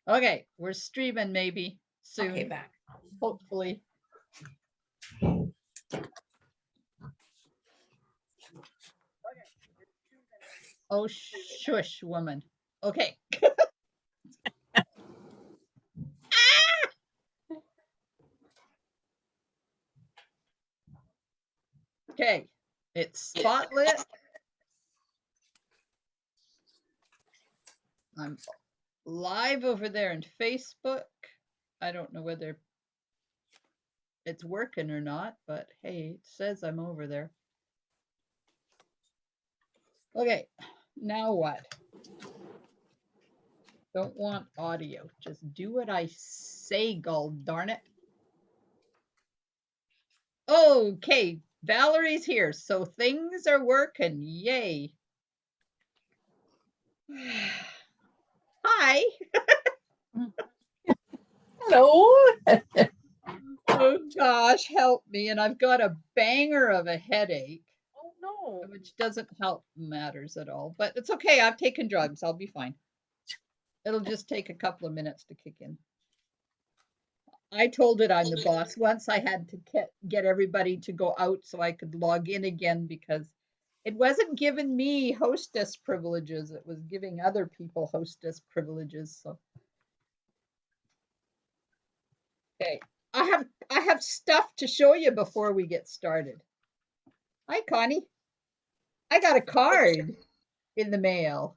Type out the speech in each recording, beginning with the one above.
Okay, we're streaming maybe soon. Okay, back. Hopefully. Oh, shush, woman. Okay. Okay, it's spotlit. I'm live over there in Facebook. I don't know whether it's working or not, but hey, it says I'm over there. Okay, now what? Don't want audio. Just do what I say, gol darn it. Okay, Valerie's here, so things are working. Yay. Hi. Hello. Oh gosh, help me. And I've got a banger of a headache. Oh no. Which doesn't help matters at all. But it's okay. I've taken drugs. I'll be fine. It'll just take a couple of minutes to kick in. I told it I'm the boss. Once I had to get everybody to go out so I could log in again because it wasn't giving me hostess privileges. It was giving other people hostess privileges. So okay. I have stuff to show you before we get started. Hi, Connie. I got a card in the mail.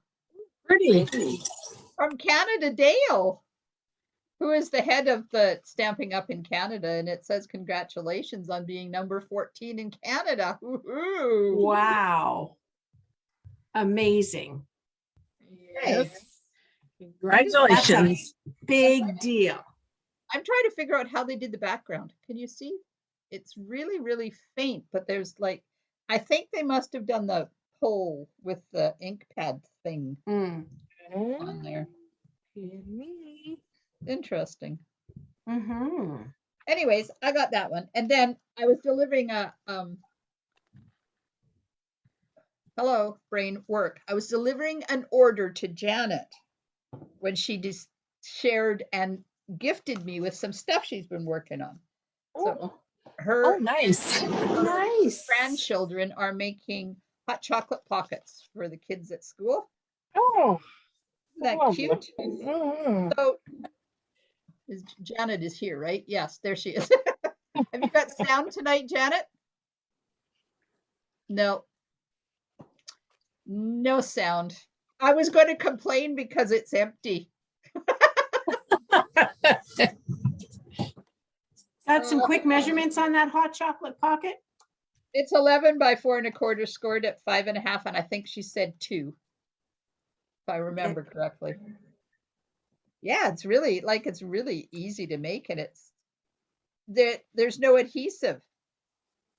Pretty. From Canada Dale, who is the head of the Stamping Up in Canada, and it says congratulations on being number 14 in Canada. Woohoo! Wow. Amazing. Yes. Congratulations. Big deal. I'm trying to figure out how they did the background. Can you see? It's really, really faint, but there's like, I think they must have done the pull with the ink pad thing on there. Interesting. Anyways, I got that one. And then I was delivering a hello, brain work. I was delivering an order to Janet when she just shared and gifted me with some stuff she's been working on. So her nice. Nice. grandchildren are making hot chocolate pockets for the kids at school. Oh, isn't that cute? So Janet is here, right? Yes, there she is. Have you got sound tonight, Janet? No. No sound. I was going to complain because it's empty. Got some quick measurements on that hot chocolate pocket? It's 11 by 4¼ scored at 5.5, and I think she said 2, if I remember correctly. Yeah, it's really easy to make, and there's no adhesive.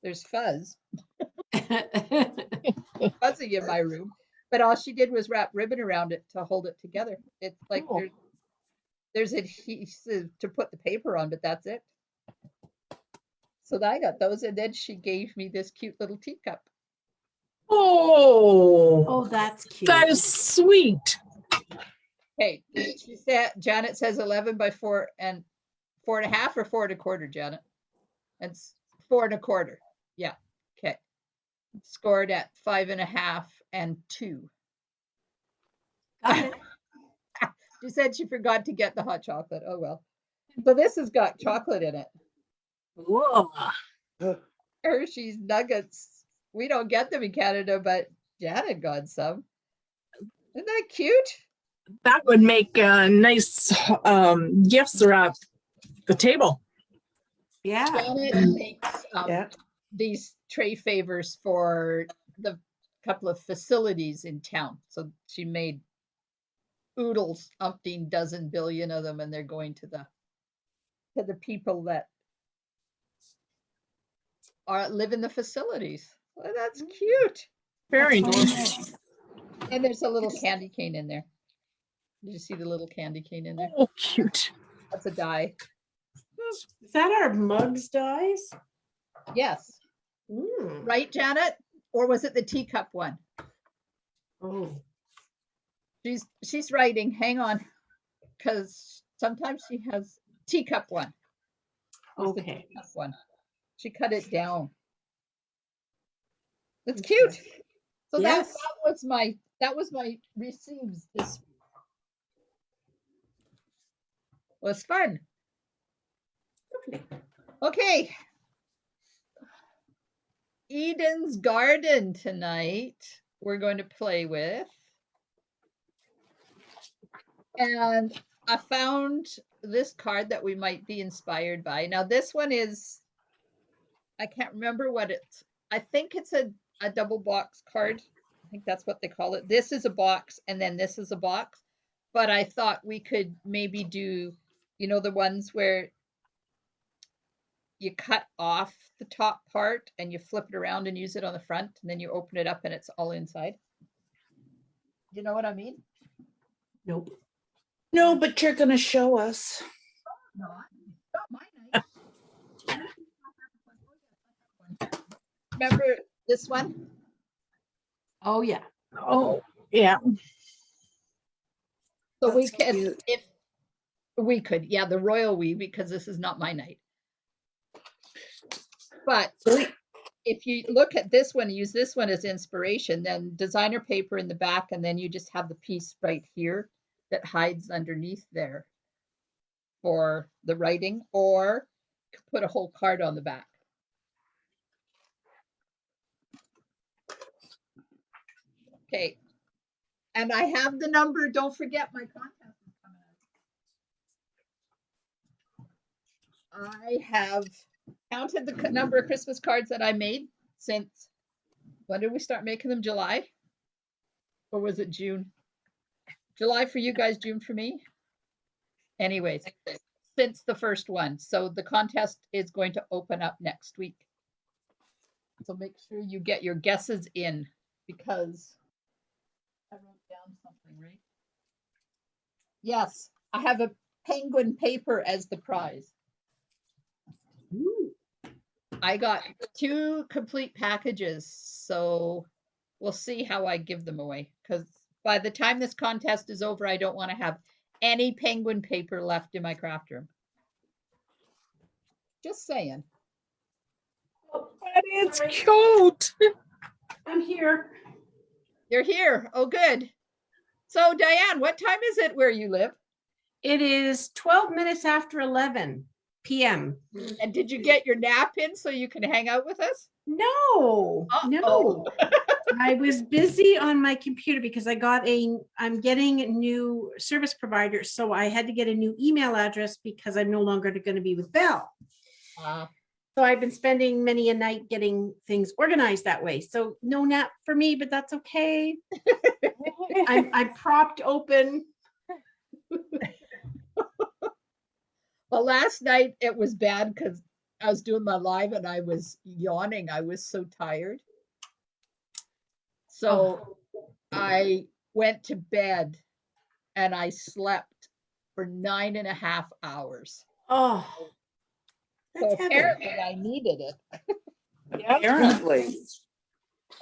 There's fuzz. Fuzzy in my room, but all she did was wrap ribbon around it to hold it together. It's like there's adhesive to put the paper on, but that's it. So I got those, and then she gave me this cute little teacup. Oh, that's cute. That is sweet. Okay, she said Janet says 11 by 4 and 4.5 or 4¼ Janet. It's 4¼ Yeah. Okay. Scored at 5.5 and 2. Got it. She said she forgot to get the hot chocolate. Oh well. So this has got chocolate in it. Whoa. Hershey's nuggets. We don't get them in Canada, but Janet got some. Isn't that cute? That would make nice gifts around the table. Yeah. Janet makes these tray favors for the couple of facilities in town. So she made oodles, umpteen dozen billion of them, and they're going to the people that live in the facilities. Oh, that's cute. Very nice. And there's a little candy cane in there. Did you see the little candy cane in there? Oh, cute. That's a die. Is that our mugs dies? Yes. Right, Janet? Or was it the teacup one? Oh. She's writing. Hang on. because sometimes she has teacup one. Here's the Okay. teacup one. She cut it down. It's Okay. cute. So Yes. that was my receives this was fun. Lovely. Okay. Eden's Garden tonight we're going to play with. And I found this card that we might be inspired by. Now this one is, I can't remember what it's, I think it's a double box card. I think that's what they call it. This is a box and then this is a box. But I thought we could maybe do, you know, the ones where you cut off the top part and you flip it around and use it on the front and then you open it up and it's all inside. You know what I mean? Nope. No, but you're going to show us. Not my night. Remember this one? Oh, yeah. Oh, yeah. So we That's can, cute. if we could, yeah, the royal we, because this is not my night. But if you look at this one, use this one as inspiration, then designer paper in the back, and then you just have the piece right here that hides underneath there for the writing, or put a whole card on the back. Okay. And I have the number. Don't forget my contest is coming out. I have counted the number of Christmas cards that I made since, when did we start making them? July? Or was it June? July for you guys, June for me? Anyways, since the first one. So the contest is going to open up next week. So make sure you get your guesses in, because I wrote down something, right? Yes, I have a penguin paper as the prize. Ooh. I got 2 complete packages, so we'll see how I give them away. Because by the time this contest is over, I don't want to have any penguin paper left in my craft room. Just saying. But it's cute. I'm here. You're here. Oh, good. So, Diane, what time is it where you live? It is 12 minutes after 11 p.m. And did you get your nap in so you can hang out with us? No, no. I was busy on my computer because I'm getting a new service provider. So I had to get a new email address because I'm no longer going to be with Bell. So I've been spending many a night getting things organized that way. So no nap for me, but that's okay. I'm propped open. Well, last night it was bad because I was doing my live and I was yawning. I was so tired. So I went to bed and I slept for 9.5 hours. Oh, So that's heaven. apparently I needed it. Apparently.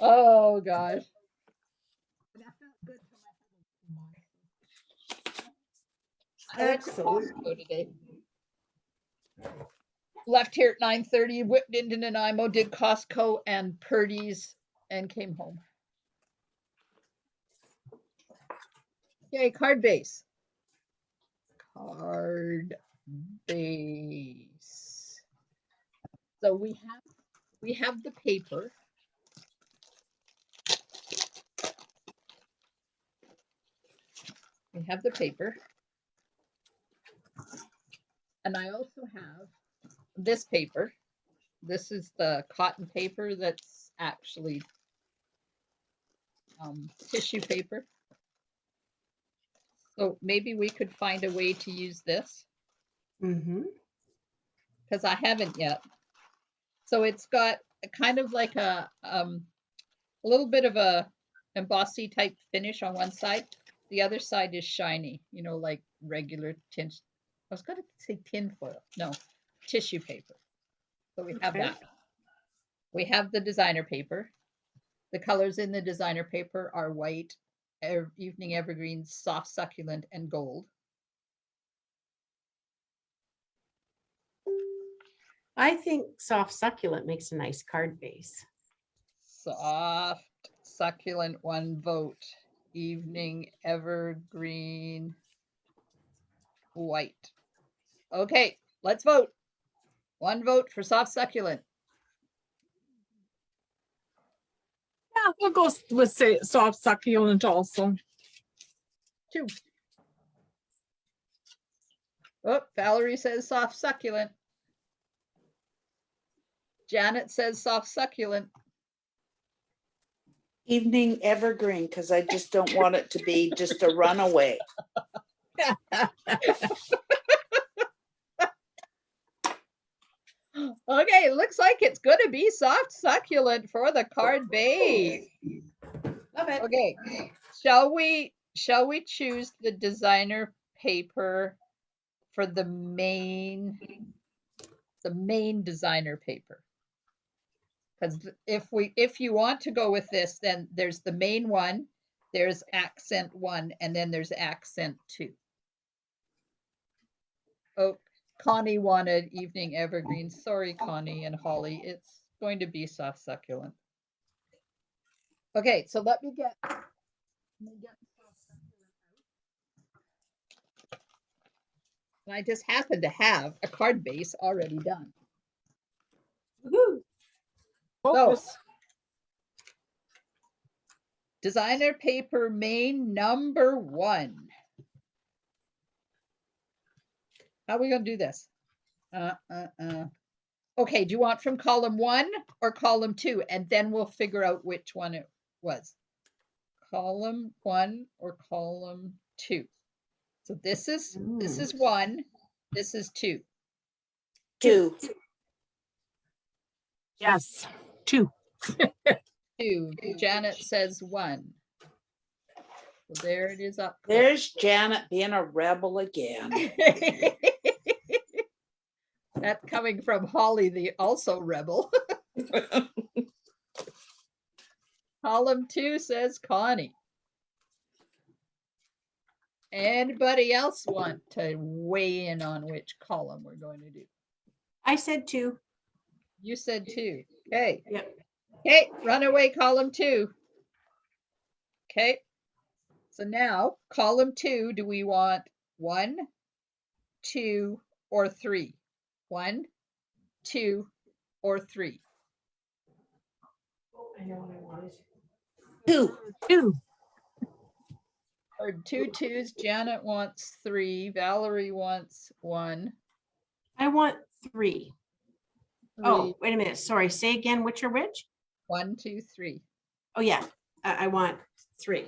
Oh gosh. I went to Costco today. Left here at 9:30, whipped into Nanaimo, did Costco and Purdy's, and came home. Okay, card base. Card base. So we have the paper. We have the paper. And I also have this paper. This is the cotton paper that's actually tissue paper. So maybe we could find a way to use this. Because I haven't yet. So it's got a kind of like a little bit of a embossy type finish on one side. The other side is shiny, you know, like regular tin. I was going to say tin foil. No, tissue paper. So we have that. We have the designer paper. The colors in the designer paper are white, evening evergreens, soft succulent, and gold. I think soft succulent makes a nice card base. Soft, succulent, 1 vote. Evening evergreen, white. Okay, let's vote. 1 vote for soft succulent. Yeah, we'll go with say soft succulent also. 2. Oh, Valerie says soft succulent. Janet says soft succulent. Evening evergreen, because I just don't want it to be just a runaway. Okay, looks like it's going to be soft succulent for the card base. Love it. Okay, shall we choose the designer paper for the main designer paper? Because if you want to go with this, then there's the main one, there's accent 1, and then there's accent 2. Oh, Connie wanted evening evergreen. Sorry, Connie and Holly. It's going to be soft succulent. Okay, so let me get soft succulent out. And I just happen to have a card base already done. Woohoo. Focus. Designer paper main number 1. How are we going to do this? Okay, do you want from column 1 or column 2? And then we'll figure out which one it was. Column 1 or column 2. So this is 1, this is 2. 2. Yes, 2. 2. Janet says 1. So there it is up. There's Janet being a rebel again. That's coming from Holly, the also rebel. Column 2 says Connie. Anybody else want to weigh in on which column we're going to do? I said 2. You said 2. Okay. Yep. Okay, runaway column 2. Okay. So now column 2, do we want 1, 2, or 3? 1, 2, or 3? I know what I wanted. 2. 2. Or 2 twos. Janet wants 3. Valerie wants 1. I want 3. 3. Oh, wait a minute. Sorry. Say again, which are which? 1, 2, 3. Oh, yeah. I want 3. You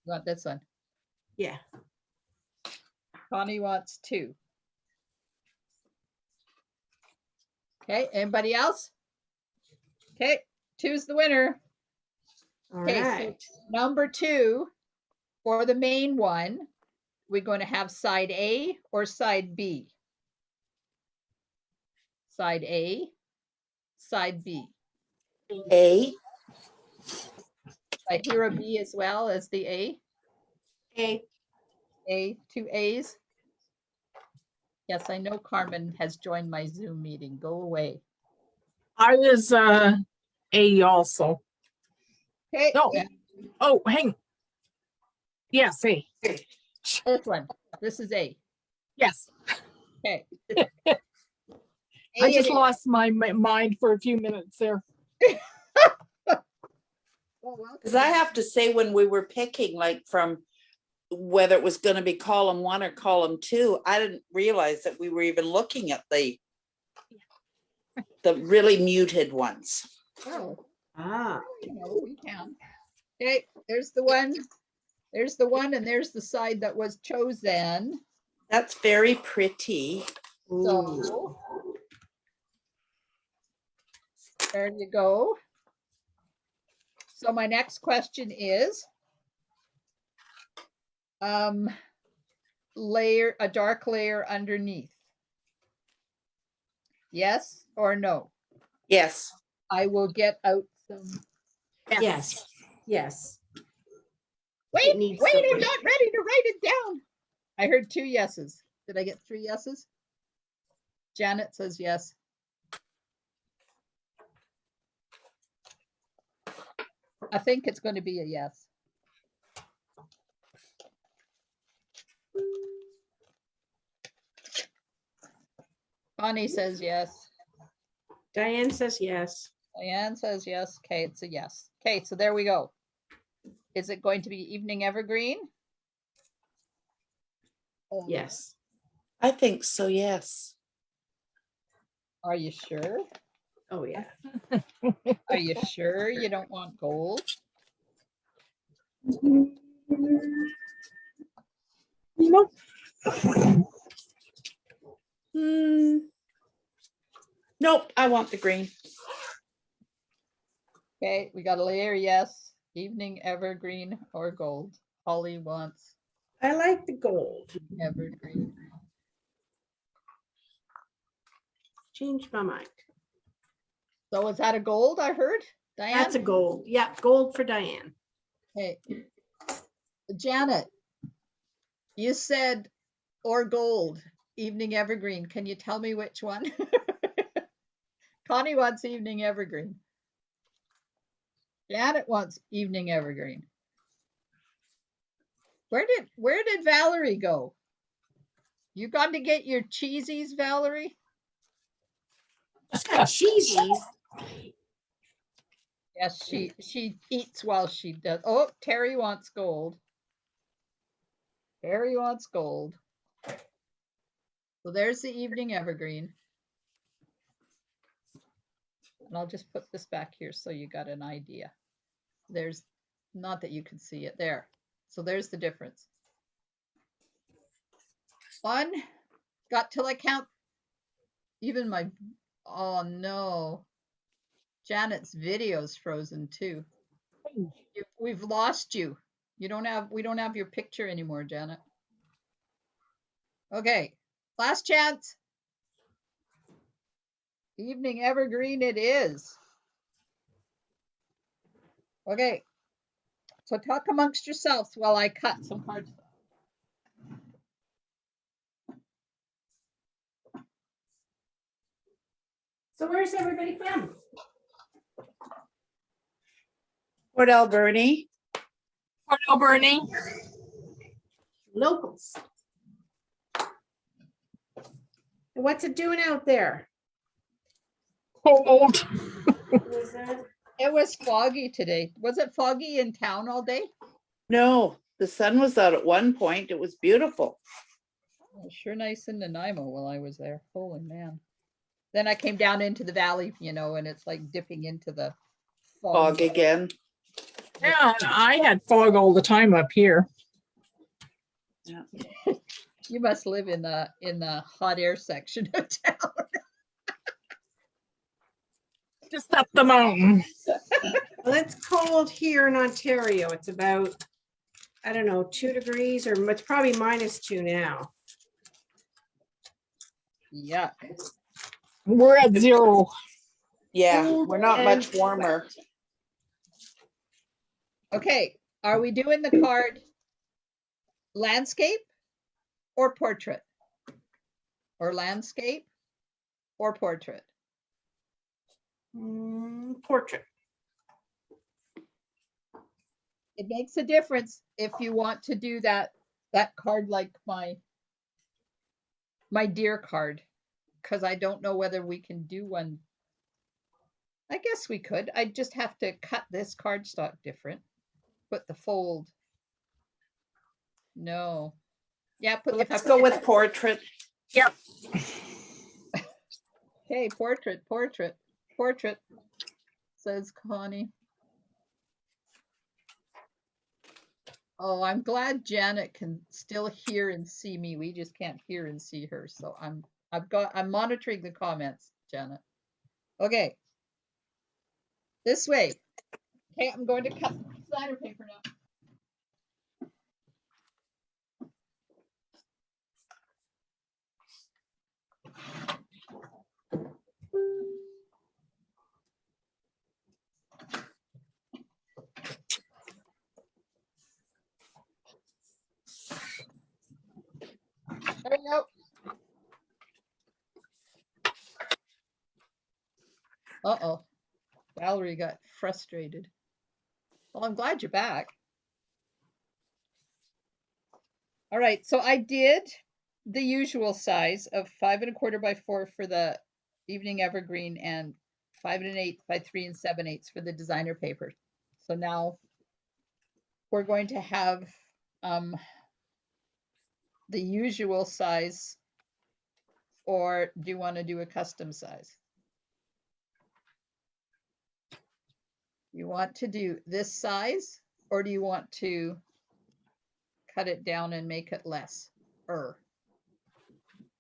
want this one? Yeah. Connie wants 2. Okay, anybody else? Okay, 2's the winner. All Okay, right. so number 2 for the main one, we're going to have side A or side B? Side A, side B. A. I hear a B as well as the A. A. A, 2 A's. Yes, I know Carmen has joined my Zoom meeting. Go away. I was A also. Okay, No. Oh, hang. Yes, A. this one. This is A. Yes. Okay. I just lost my mind for a few minutes there. Because I have to say, when we were picking, like from whether it was going to be column 1 or column 2, I didn't realize that we were even looking at the really muted ones. Oh, Ah. no, we can. Okay, there's the one. There's the one, and there's the side that was chosen. That's very pretty. So there you go. So my next question is, layer, a dark layer underneath. Yes or no? Yes. I will get out some. Yes. Yes. Wait, It needs wait, some- I'm not ready to write it down. I heard 2 yeses. Did I get 3 yeses? Janet says yes. I think it's going to be a yes. Bonnie says yes. Diane says yes. Diane says yes. Okay, it's a yes. Okay, so there we go. Is it going to be evening evergreen? Yes. I think so, yes. Are you sure? Oh, yeah. Are you sure you don't want gold? Nope. Nope, I want the green. Okay, we got a layer yes. Evening evergreen or gold. Holly wants I like the gold. evergreen. Changed my mind. So is that a gold I heard? Diane? That's a gold. Yeah, gold for Diane. Hey, Janet, you said or gold, evening evergreen. Can you tell me which one? Connie wants evening evergreen. Janet wants evening evergreen. Where did Valerie go? You got to get your cheesies, Valerie? Cheesies. Yes, she eats while she does. Oh, Terry wants gold. Terry wants gold. So there's the evening evergreen. And I'll just put this back here so you got an idea. There's, not that you can see it there. So there's the difference. One, got till I count. Even my, oh no. Janet's video's frozen too. We've lost you. We don't have your picture anymore, Janet. Okay, last chance. Evening evergreen it is. Okay, so talk amongst yourselves while I cut some cards. So where's everybody from? Port Alberni. Port Alberni. Locals. And what's it doing out there? Cold. Was that? It was foggy today. Was it foggy in town all day? No, the sun was out at one point. It was beautiful. It was sure nice in Nanaimo while I was there. Holy man. Then I came down into the valley, and it's like dipping into the Fog again. Yeah, I had fog all the time up here. Yeah. You must live in the hot air section of town. Just up the mountain. Well, it's cold here in Ontario. It's about, I don't know, 2 degrees, or it's probably -2 now. Yeah. We're at 0. Yeah, Cold we're not and much warmer. wet. Okay. Are we doing the card landscape or portrait? Or landscape or portrait? Portrait. It makes a difference if you want to do that card like my deer card, because I don't know whether we can do one. I guess we could. I just have to cut this cardstock different. Put the fold. No. Yeah, Let's go with portrait. Yep. Okay, portrait, says Connie. Oh, I'm glad Janet can still hear and see me. We just can't hear and see her. So I'm monitoring the comments, Janet. Okay. This way. Okay, I'm going to cut slider paper now. There you go. Uh-oh. Valerie got frustrated. Well, I'm glad you're back. All right, so I did the usual size of 5 1/4 by 4 for the evening evergreen and 5 1/8 by 3 7/8 for the designer paper. So now we're going to have the usual size, or do you want to do a custom size? You want to do this size, or do you want to cut it down and make it less?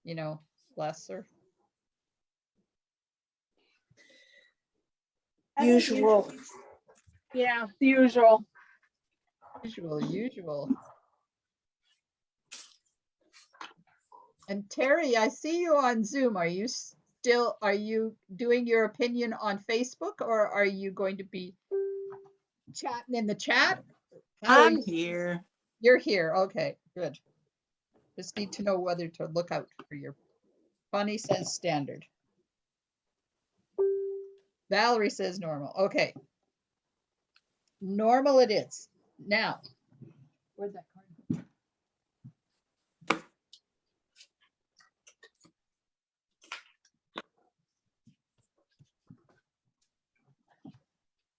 You know, lesser. Usual. Yeah, the usual. Usual. And Terry, I see you on Zoom. Are you doing your opinion on Facebook, or are you going to be chatting in the chat? I'm here. You're here. Okay, good. Just need to know whether to look out for your. Bonnie says standard. Valerie says normal. Okay. Normal it is. Now, where'd that card go?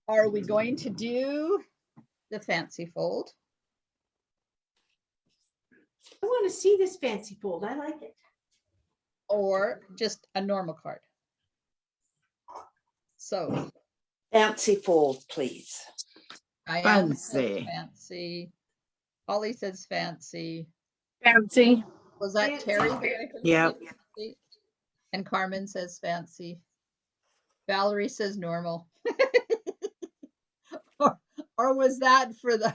Are we going to do the fancy fold? I want to see this fancy fold. I like it. Or just a normal card? So Fancy fold, please. Diane says Fancy. fancy. Holly says fancy. Fancy. Was that Fancy. Terry that I heard Yep. say fancy? And Carmen says fancy. Valerie says normal. or was that for the...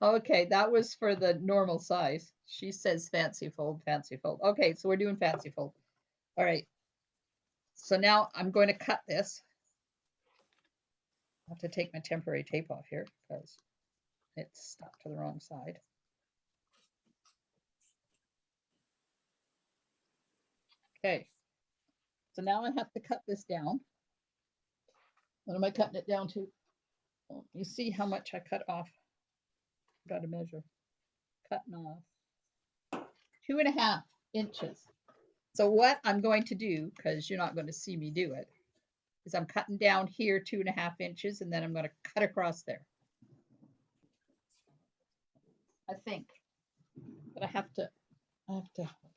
Okay, that was for the normal size. She says fancy fold, fancy fold. Okay, so we're doing fancy fold. All right. So now I'm going to cut this. I have to take my temporary tape off here because it's stuck to the wrong side. Okay. So now I have to cut this down. What am I cutting it down to? Well, you see how much I cut off. Got to measure. Cutting off 2.5 inches. So what I'm going to do, because you're not going to see me do it, is I'm cutting down here 2.5 inches, and then I'm going to cut across there. I think, but I have to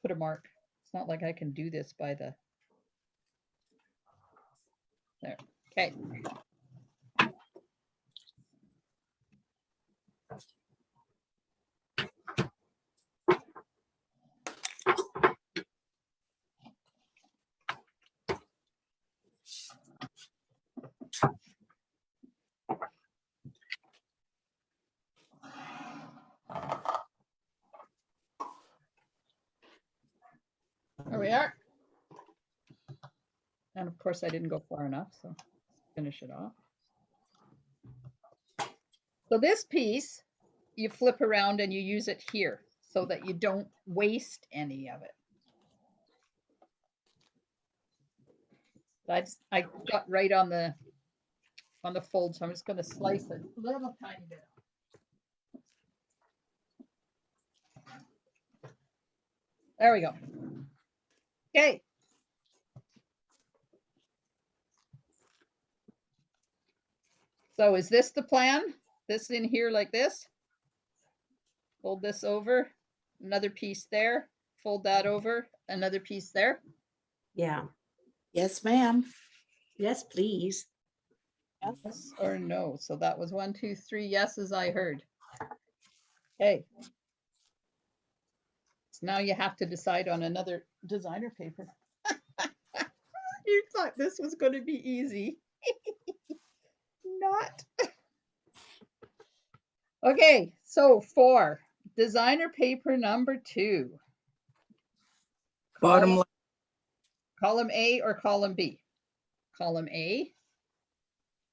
put a mark. It's not like I can do this by the there. Okay. There we are. And of course I didn't go far enough, so finish it off. So this piece, you flip around and you use it here so that you don't waste any of it. I got right on the fold, so I'm just going to slice it a little tiny bit. There we go. Okay. So is this the plan? This in here like this? Fold this over, another piece there, fold that over, another piece there. Yeah. Yes, ma'am. Yes, please. Yes or no? So that was 1, 2, 3 yeses I heard. Okay. So now you have to decide on another designer paper. You thought this was going to be easy. Not. Okay, so for designer paper number 2. Bottom left. Column A or column B? Column A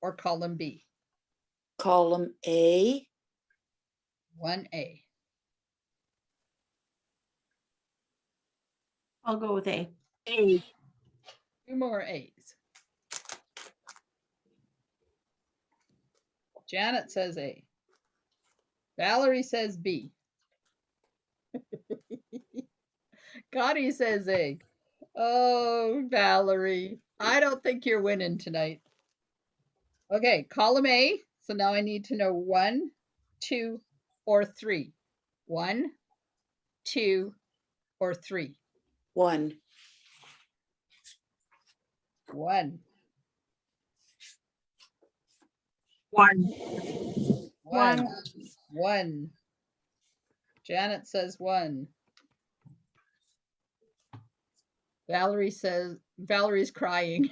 or column B? Column A. 1A. I'll go with A. A. 2 more A's. Janet says A. Valerie says B. Connie says A. Oh, Valerie, I don't think you're winning tonight. Okay, column A. So now I need to know 1, 2, or 3. 1, 2, or 3. 1. 1. 1. 1. 1. Janet says 1. Valerie says, Valerie's crying.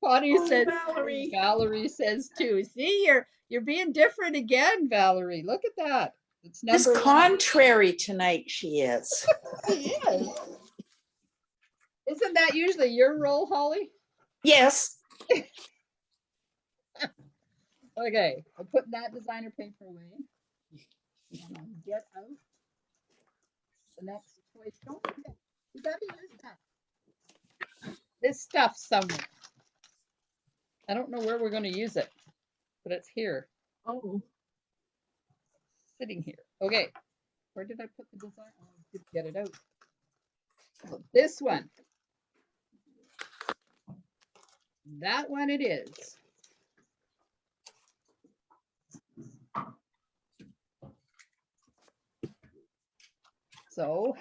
Connie Oh, says, Valerie. Valerie says 2. See, you're being different again, Valerie. Look at that. It's This number 1. contrary tonight she is. She is. Isn't that usually your role, Holly? Yes. Okay, I'm putting that designer paper away. And I'll get out the next toy. Don't forget, you gotta use that. This stuff somewhere. I don't know where we're going to use it, but it's here, Oh. sitting here. Okay, where did I put the design? Oh, I did get it out. So this one. That one it is. So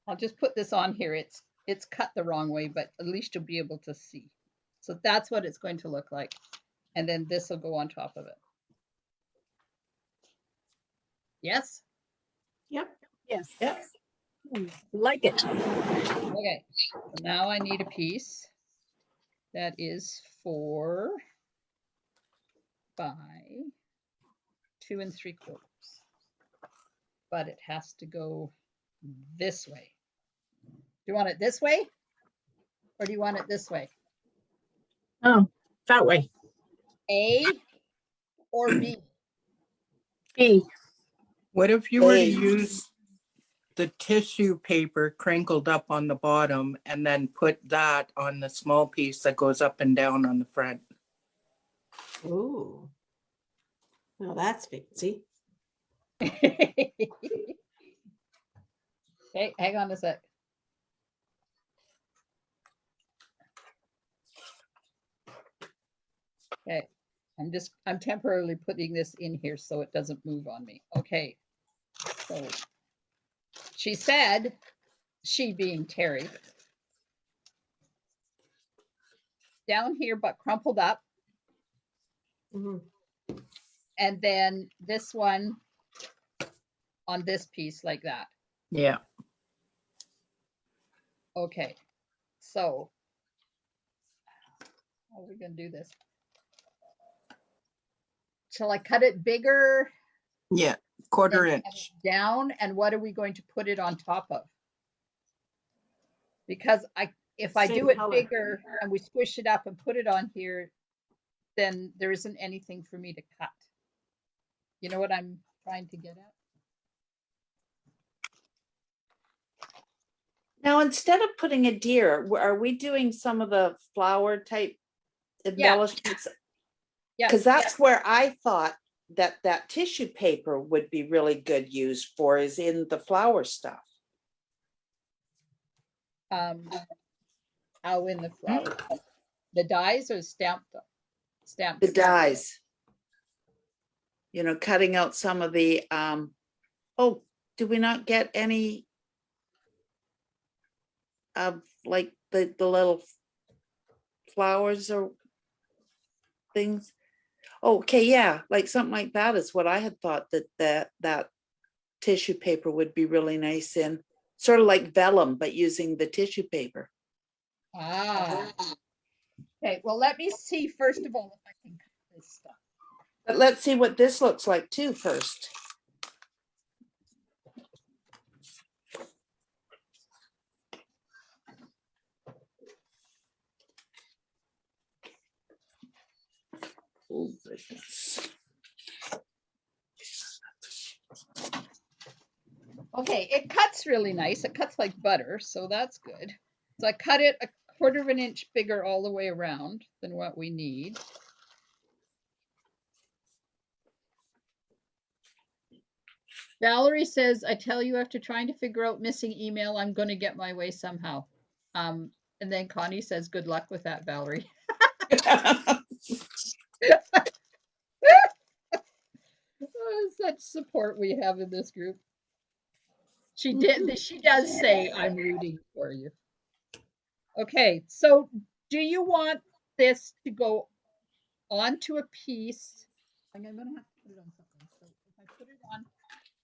I'll just put this on here. It's cut the wrong way, but at least you'll be able to see. So that's what it's going to look like. And then this will go on top of it. Yes? Yep. Yes. Yep. Like it. Okay. So now I need a piece that is 4 by 2 3/4. But it has to go this way. Do you want it this way? Or do you want it this way? Oh, that way. A or B? B. What if you were to A. use the tissue paper crinkled up on the bottom and then put that on the small piece that goes up and down on the front? Ooh. Well, that's fancy. Okay, hang on a sec. Okay, I'm temporarily putting this in here so it doesn't move on me. Okay, so she said, she being Terry, down here but crumpled up, Mhm. and then this one on this piece like that. Yeah. Okay, so how are we gonna do this? Shall I cut it bigger Yeah. Quarter and inch. down, and what are we going to put it on top of? Because if I do Same it color. bigger and we squish it up and put it on here, then there isn't anything for me to cut. You know what I'm trying to get at? Now, instead of putting a deer, are we doing some of the flower type embellishments? Yeah, Because that's where I thought that tissue paper would be really good used for, is in the flower stuff. how in the flower? The dies or stamped? The dies. You know, cutting out some of the, oh, do we not get any of like the little flowers or things? Okay, yeah, like something like that is what I had thought that tissue paper would be really nice in, sort of like vellum, but using the tissue paper. Ah. Okay, well, let me see first of all if I can cut this stuff. But let's see what this looks like too first. Oh, goodness. Okay, it cuts really nice. It cuts like butter, so that's good. So I cut it 1/4 of an inch bigger all the way around than what we need. Valerie says, I tell you, after trying to figure out missing email, I'm going to get my way somehow. And then Connie says, good luck with that, Valerie. Oh, such support we have in this group. She does say, I'm rooting for you. Okay, so do you want this to go onto a piece? I'm gonna have to put it on something. So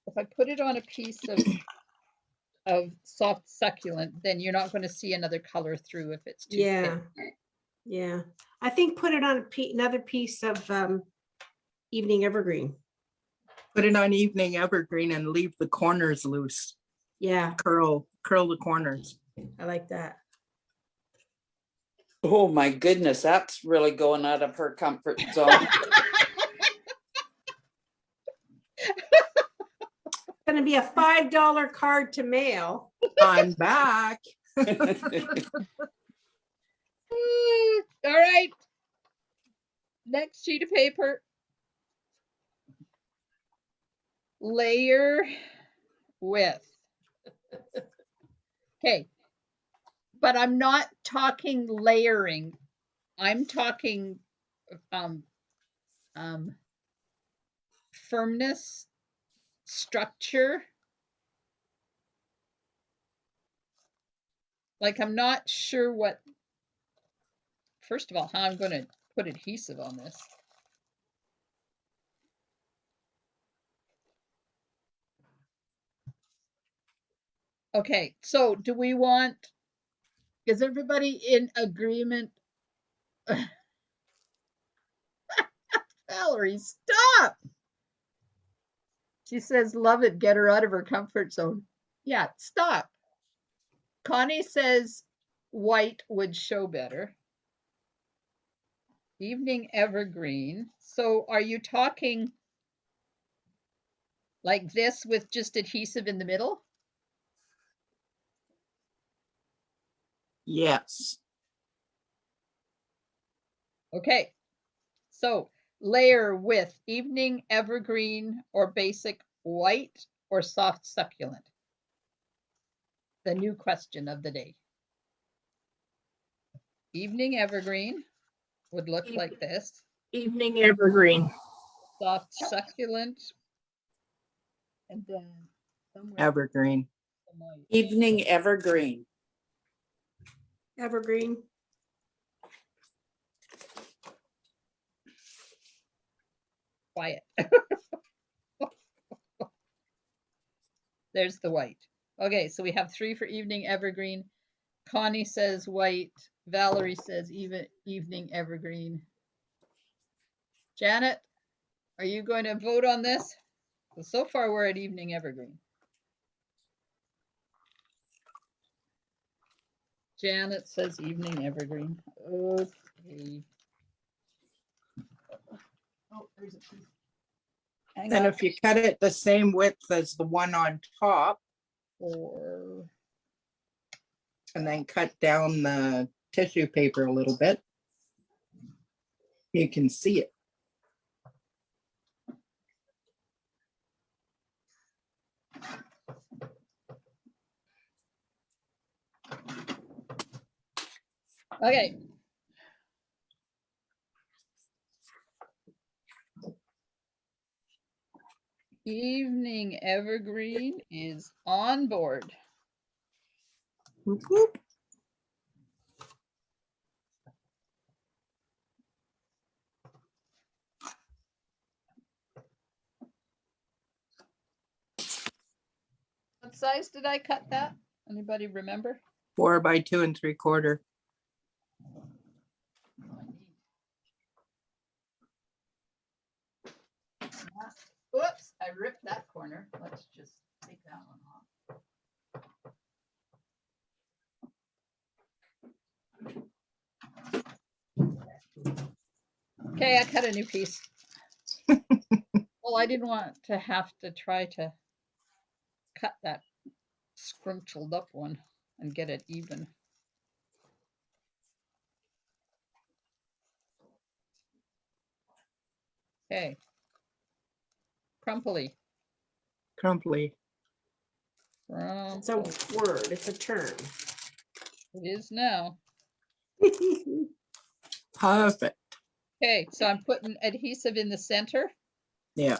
if I put it on a piece of soft succulent, then you're not going to see another color through if it's too Yeah. thick. Yeah. I think put it on another piece of evening evergreen. Put it on evening evergreen and leave the corners loose. Yeah, Curl the corners. I like that. Oh my goodness, that's really going out of her comfort zone. Going to be a $5 card to mail. I'm back. All right. Next sheet of paper. Layer with. Okay. But I'm not talking layering. I'm talking firmness, structure. Like I'm not sure what, first of all, how I'm going to put adhesive on this. Okay, so do we want, is everybody in agreement? Valerie, stop. She says, love it, get her out of her comfort zone. Yeah, stop. Connie says white would show better. Evening evergreen. So are you talking like this with just adhesive in the middle? Yes. Okay, so layer with evening evergreen or basic white or soft succulent. The new question of the day. Evening evergreen would look like this. Evening evergreen. Soft succulent. And then somewhere Evergreen. Evening evergreen. Evergreen. Quiet. There's the white. Okay, so we have 3 for evening evergreen. Connie says white. Valerie says evening evergreen. Janet, are you going to vote on this? Well, so far we're at evening evergreen. Janet says evening evergreen. Okay. Oh, there's a piece. Hang And on. if you cut it the same width as the one on top, Or and then cut down the tissue paper a little bit, you can see it. okay. Evening evergreen is on board. Whoop, whoop. What size did I cut that? Anybody remember? 4 by 2 3/4. Oops, I ripped that corner. Let's just take that one off. Okay, I cut a new piece. Well, I didn't want to have to try to cut that scrunchled up one and get it even. Okay. Crumply. Crumply. It's a Crumple. word, it's a term. It is now. Perfect. Okay, so I'm putting adhesive in the center, Yeah.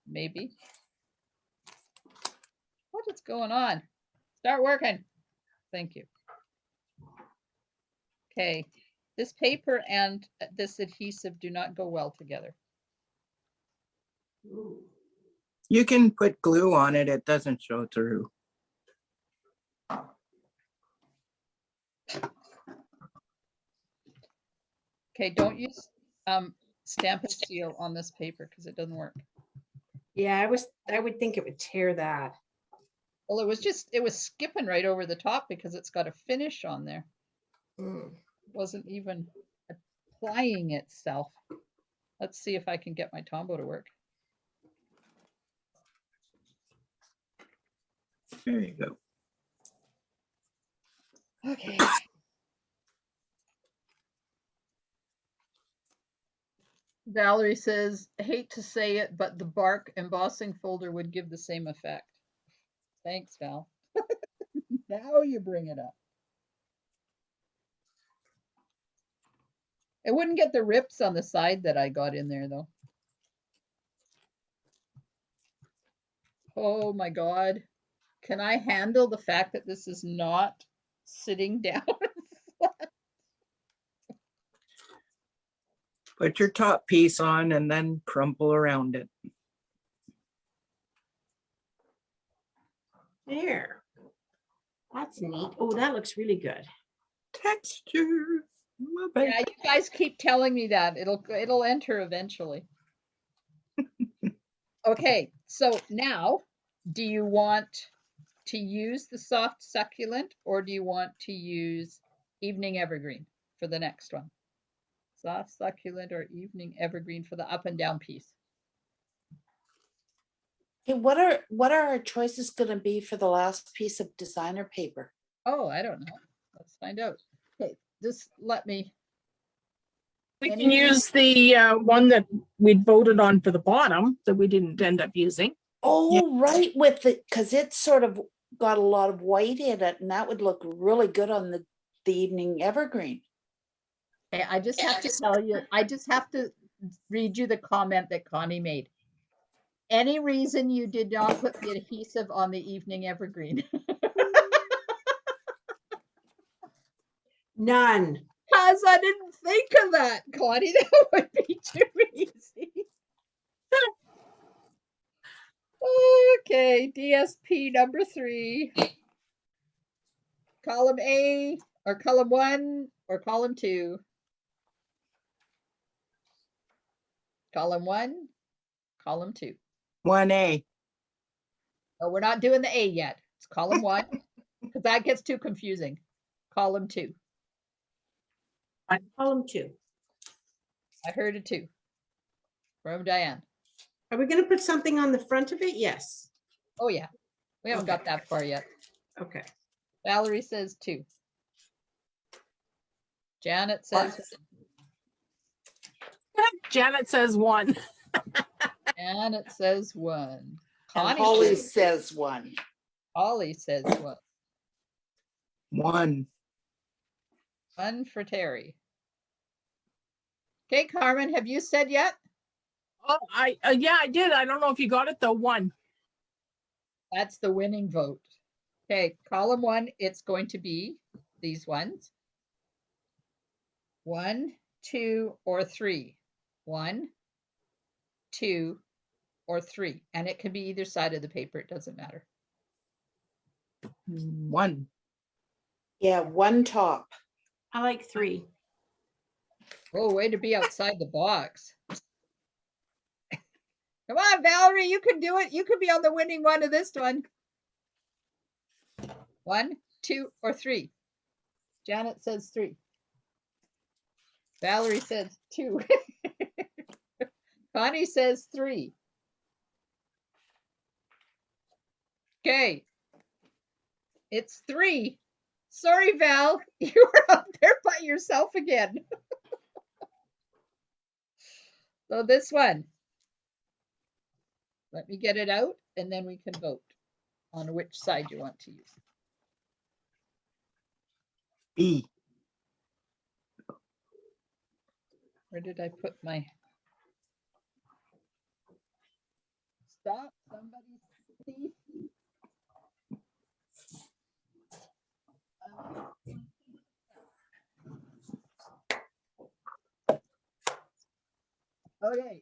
maybe. What is going on? Start working. Thank you. Okay, this paper and this adhesive do not go well together. You can put glue on it. It doesn't show through. Okay, don't use stamp and seal on this paper because it doesn't work. Yeah, I would think it would tear that. Well, it was skipping right over the top because it's got a finish on there. Mm. It wasn't even applying itself. Let's see if I can get my Tombow to work. There you go. Okay. Valerie says, hate to say it, but the bark embossing folder would give the same effect. Thanks, Val. Now you bring it up. It wouldn't get the rips on the side that I got in there, though. Oh my God. Can I handle the fact that this is not sitting down? Put your top piece on and then crumple around it. There. That's neat. Oh, that looks really good. Texture. Love it. Yeah, you guys keep telling me that. It'll enter eventually. Okay, so now, do you want to use the soft succulent or do you want to use evening evergreen for the next one? Soft succulent or evening evergreen for the up and down piece? Okay, what are our choices gonna be for the last piece of designer paper? Oh, I don't know. Let's find out. Okay, just let me. We can Anything- use the one that we'd voted on for the bottom that we didn't end up using. Oh, right, with it, because it's sort of got a lot of white in it, and that would look really good on the evening evergreen. Okay, I just have to tell you, I just have to read you the comment that Connie made. Any reason you did not put the adhesive on the evening evergreen? None. Because I didn't think of that, Connie. That would be too easy. Okay, DSP number 3. Column A or column 1 or column 2? Column 1, column 2. 1A. Oh, we're not doing the A yet. It's column 1 because that gets too confusing. Column 2. Column 2. I heard a 2 from Diane. Are we going to put something on the front of it? Yes. Oh, yeah. We haven't got Okay. that far yet. Okay. Valerie says 2. Janet says Janet says 1. Janet says 1. And Connie Holly says 1. Holly says 1. 1. 1 for Terry. Okay, Carmen, have you said yet? Oh, yeah, I did. I don't know if you got it though. 1. That's the winning vote. Okay, column 1, it's going to be these ones. 1, 2, or 3. 1, 2, or 3. And it can be either side of the paper. It doesn't matter. 1. Yeah, 1 top. I like 3. Oh, way to be outside the box. Come on, Valerie, you can do it. You could be on the winning one of this one. 1, 2, or 3. Janet says 3. Valerie says 2. Connie says 3. Okay. It's 3. Sorry, Val. You were up there by yourself again. So this one. Let me get it out and then we can vote on which side you want to use. B. Where did I put my? Stop, somebody thief. Okay.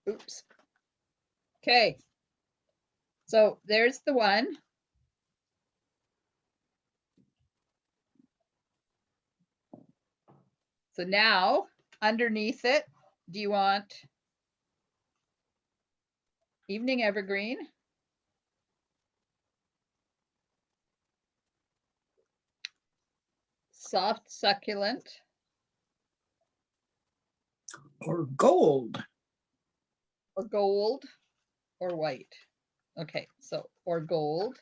Oops. Okay. So there's the one. So now underneath it, do you want evening evergreen? Soft succulent Or gold. or gold or white? Okay, so or gold.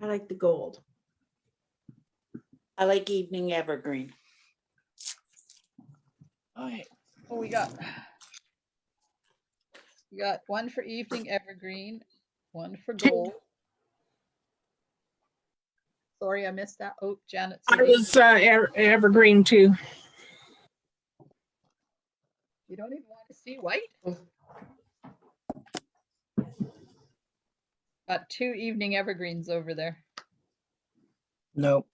I like the gold. I like evening evergreen. Okay. Oh, we got one for evening evergreen, one for gold. Sorry, I missed that. Oh, Janet I said was evergreen too. you don't even want to see white. Got two evening evergreens over there. No.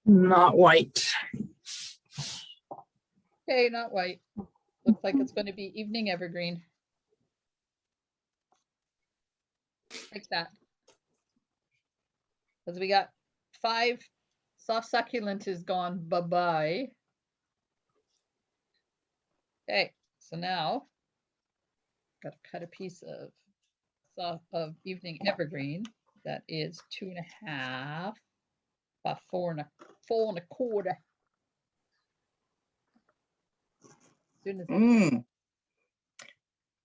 Not white. Okay, not white. Looks like it's going to be evening evergreen. Like that. Because we got 5. Soft succulent is gone. Bye-bye. Okay, so now got to cut a piece of evening evergreen. That is 2.5 by 4.25. Soon as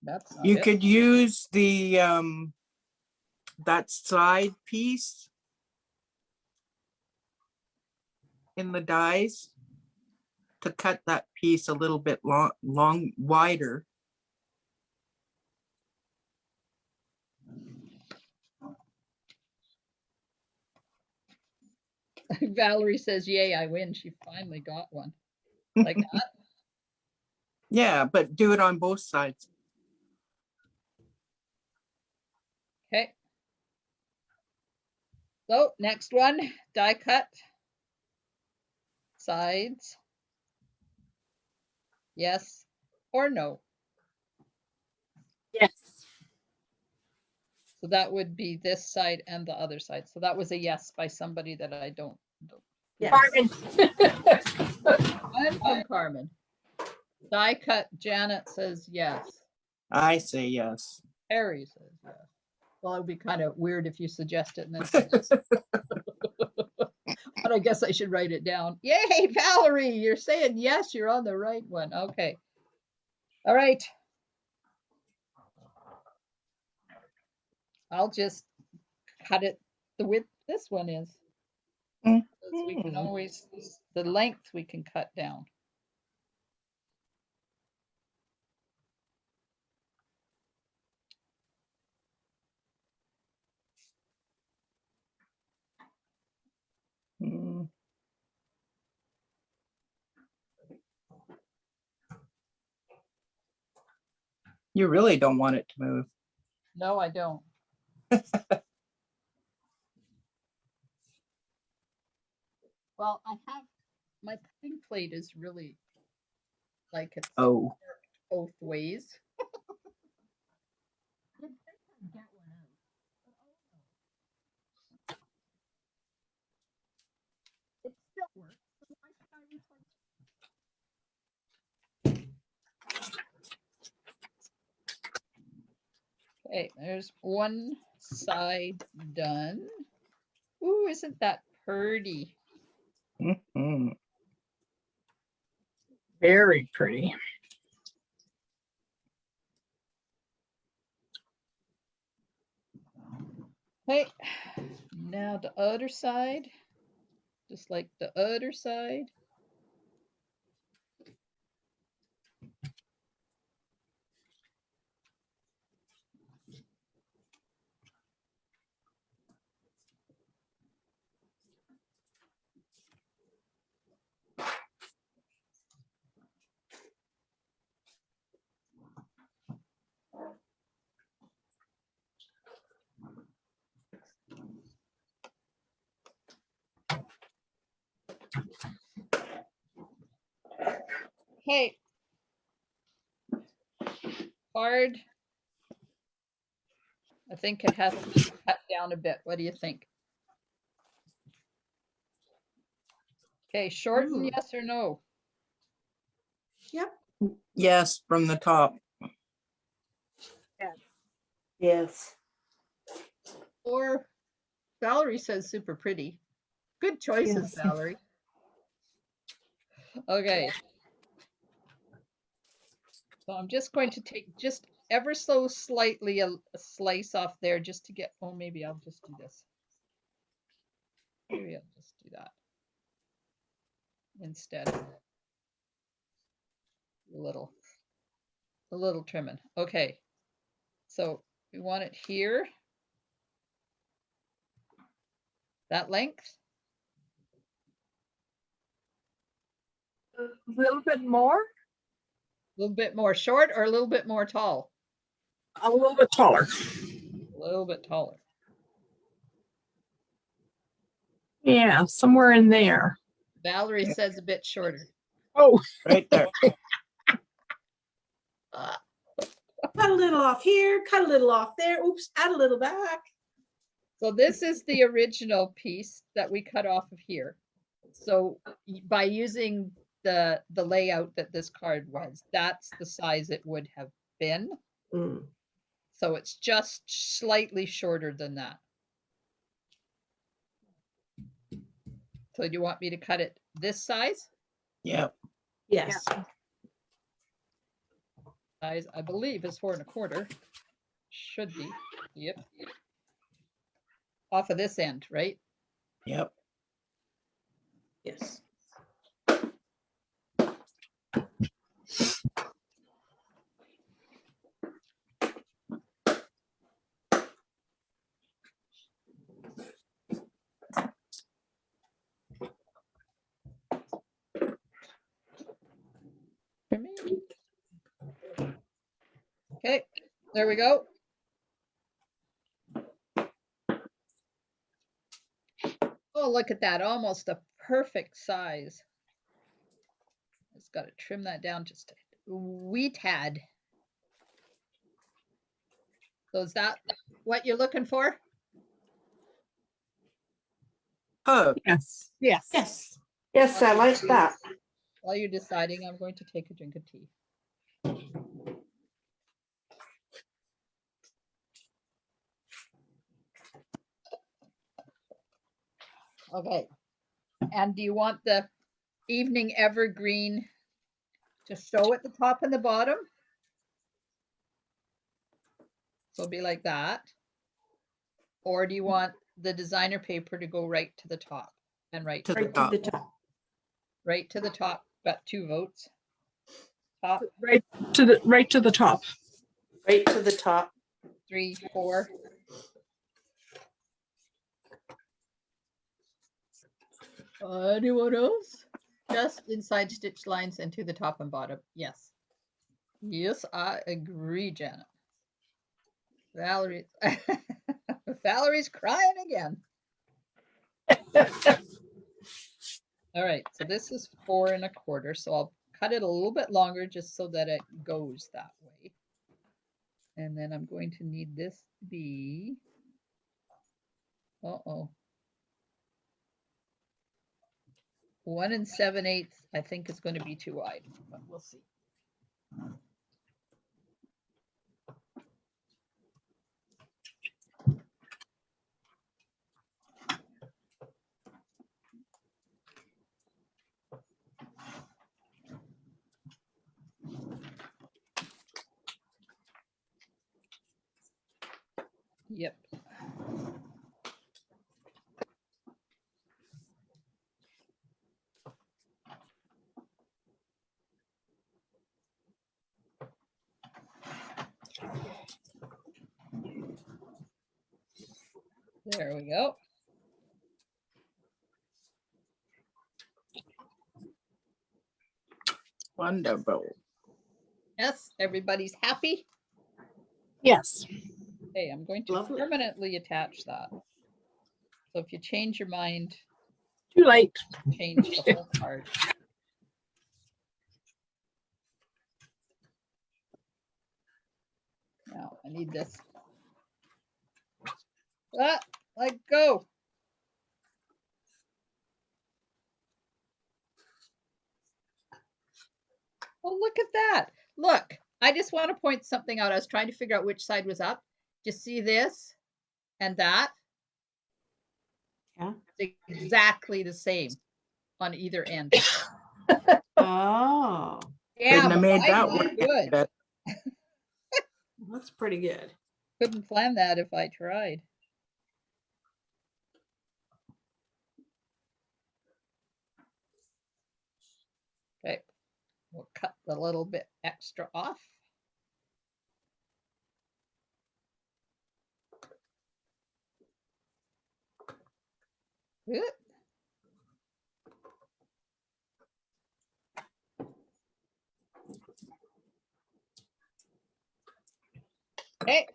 that's not You it. could use the that side piece in the dies to cut that piece a little bit wider. Valerie says, yay, I win. She finally got one. Like that. Yeah, but do it on both sides. Okay. So next one, die cut. Sides. Yes or no. Yes. So that would be this side and the other side. So that was a yes by somebody that I don't. Yes. Carmen. One from Carmen. Die cut, Janet says yes. I say yes. Harry says yes. Well, it would be kind of weird if you suggest it and then say yes. But I guess I should write it down. Yay, Valerie, you're saying yes, you're on the right one. Okay. All right. I'll just cut it the width this one is. We can always, the length we can cut down. Mm. You really don't want it to move. No, I don't. Well, I have, my cutting plate is really like it's Oh. both ways. It still works. So why should I replace Okay, there's one side done. Ooh, isn't that pretty? Mhm. Very pretty. Okay, now the other side, just like the other side. Okay. Card. I think it has to be cut down a bit. What do you think? Okay, shorten, yes or no? Yep. Yes, from the top. Yes. Or Valerie says super pretty. Good choices, Yes. Valerie. Okay. So I'm just going to take just ever so slightly a slice off there just to get, oh, maybe I'll just do this. Maybe I'll just do that instead. A little trimming. Okay. So we want it here. That length. A little bit more, A little bit more short or a little bit more tall? a little bit taller. A little bit taller. Yeah, somewhere in there. Valerie says a bit shorter. Oh, Right there. Cut a little off here, cut a little off there. Oops, add a little back. So this is the original piece that we cut off of here. So by using the layout that this card was, that's the size it would have been. Mm. So it's just slightly shorter than that. So do you want me to cut it this size? Yep. Yes. Size, I believe, is 4 1/4. Should be. Yep. Off of this end, right? Yep. Yes. Okay, there we go. Oh, look at that, almost a perfect size. Just got to trim that down just a wee tad. So is that what you're looking for? Oh, yes, yes. Yes. Yes, I like that. While you're deciding, I'm going to take a drink of tea. Okay. And do you want the evening evergreen to show at the top and the bottom? So it'll be like that. Or do you want the designer paper to go right to the top and right to the Right to top. the top. right to the top? Got 2 votes. Top Right to the top. Right to the top. 3, 4. Anyone else? Just inside stitch lines and to the top and bottom. Yes. Yes, I agree, Janet. Valerie, Valerie's crying again. All right, so this is 4 1/4. So I'll cut it a little bit longer just so that it goes that way. And then I'm going to need this to be, uh-oh, 1 7/8. I think is going to be too wide, but we'll see. Yep. There we go. Wonderful. Yes, everybody's happy. Yes. Okay, I'm going to Lovely. permanently attach that. So if you change your mind, Too late. change the whole card. Now I need this. Ah, let go. Oh, look at that. Look, I just want to point something out. I was trying to figure out which side was up. Just see this and that? Yeah. It's exactly the same on either end. Oh, Yeah, Couldn't have but made mine that look work. good. But that's pretty good. Couldn't plan that if I tried. Okay, we'll cut the little bit extra off. Oop. Okay.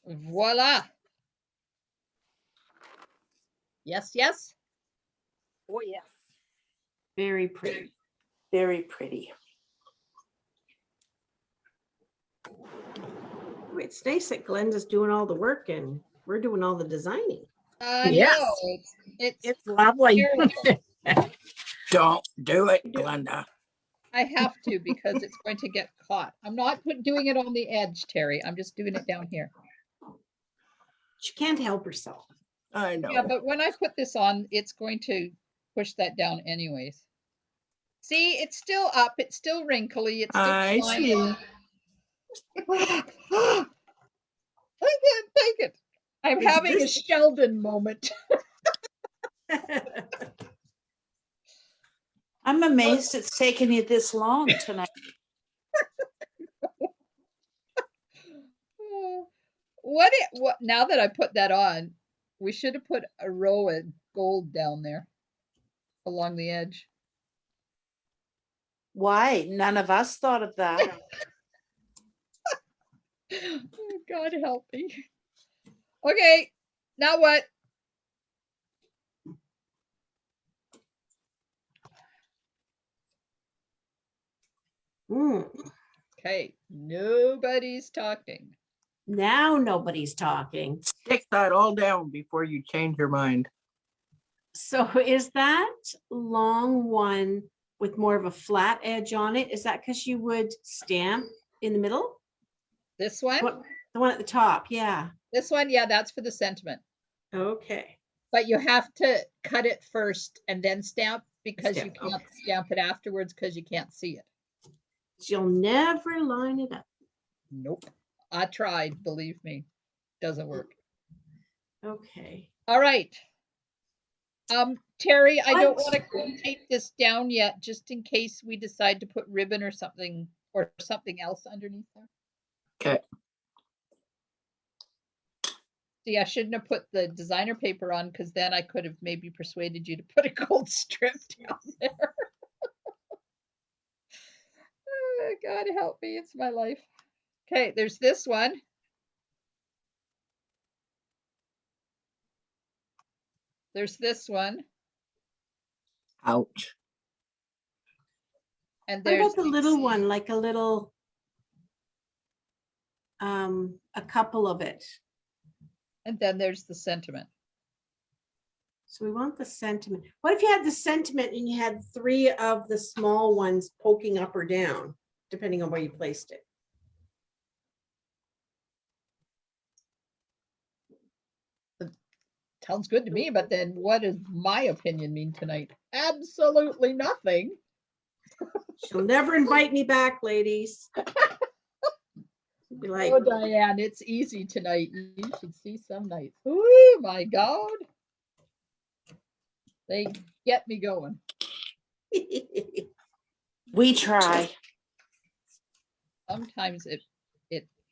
Voila. Yes, yes. Oh, yes. Very pretty. Very pretty. It's nice that Glenda's doing all the work and we're doing all the designing. Yes. No, it's It's lovely. beautiful. don't do it, Glenda. I have to because it's going to get caught. I'm not doing it on the edge, Terry. I'm just doing it down here. She can't help herself. I know. Yeah, but when I put this on, it's going to push that down anyways. See, it's still up. It's still wrinkly. It's still I slimy. see. I can't take it. I'm Is having a this- Sheldon moment. I'm amazed it's taken you this long tonight. What now that I put that on, we should have put a row of gold down there along the edge. Why? None of us thought of that. Oh, God help me. Okay, now what? Mm, Okay, nobody's talking. now nobody's talking. Stick that all down before you change your mind. So is that long one with more of a flat edge on it? Is that because you would stamp in the middle? This one? The one at the top, yeah. This one, yeah, that's for the sentiment. Okay. But you have to cut it first and then stamp because you Stamp, can't okay. stamp it afterwards because you can't see it. You'll never line it up. Nope. I tried, believe me. Doesn't work. Okay. All right. Terry, I don't What? want to tape this down yet, just in case we decide to put ribbon or something else underneath there. Okay. See, I shouldn't have put the designer paper on because then I could have maybe persuaded you to put a gold strip down there. Oh, God help me, it's my life. Okay, there's this one. There's this one. Ouch. And What there's about the little one, like a little, a couple of it? and then there's the sentiment. So we want the sentiment. What if you had the sentiment and you had 3 of the small ones poking up or down, depending on where you placed it? Sounds good to me, but then what does my opinion mean tonight? Absolutely nothing. She'll never invite me back, ladies. She'll be like, Oh, Diane, it's easy tonight. You should see some nights. Oh my God. They get me going. We try. Sometimes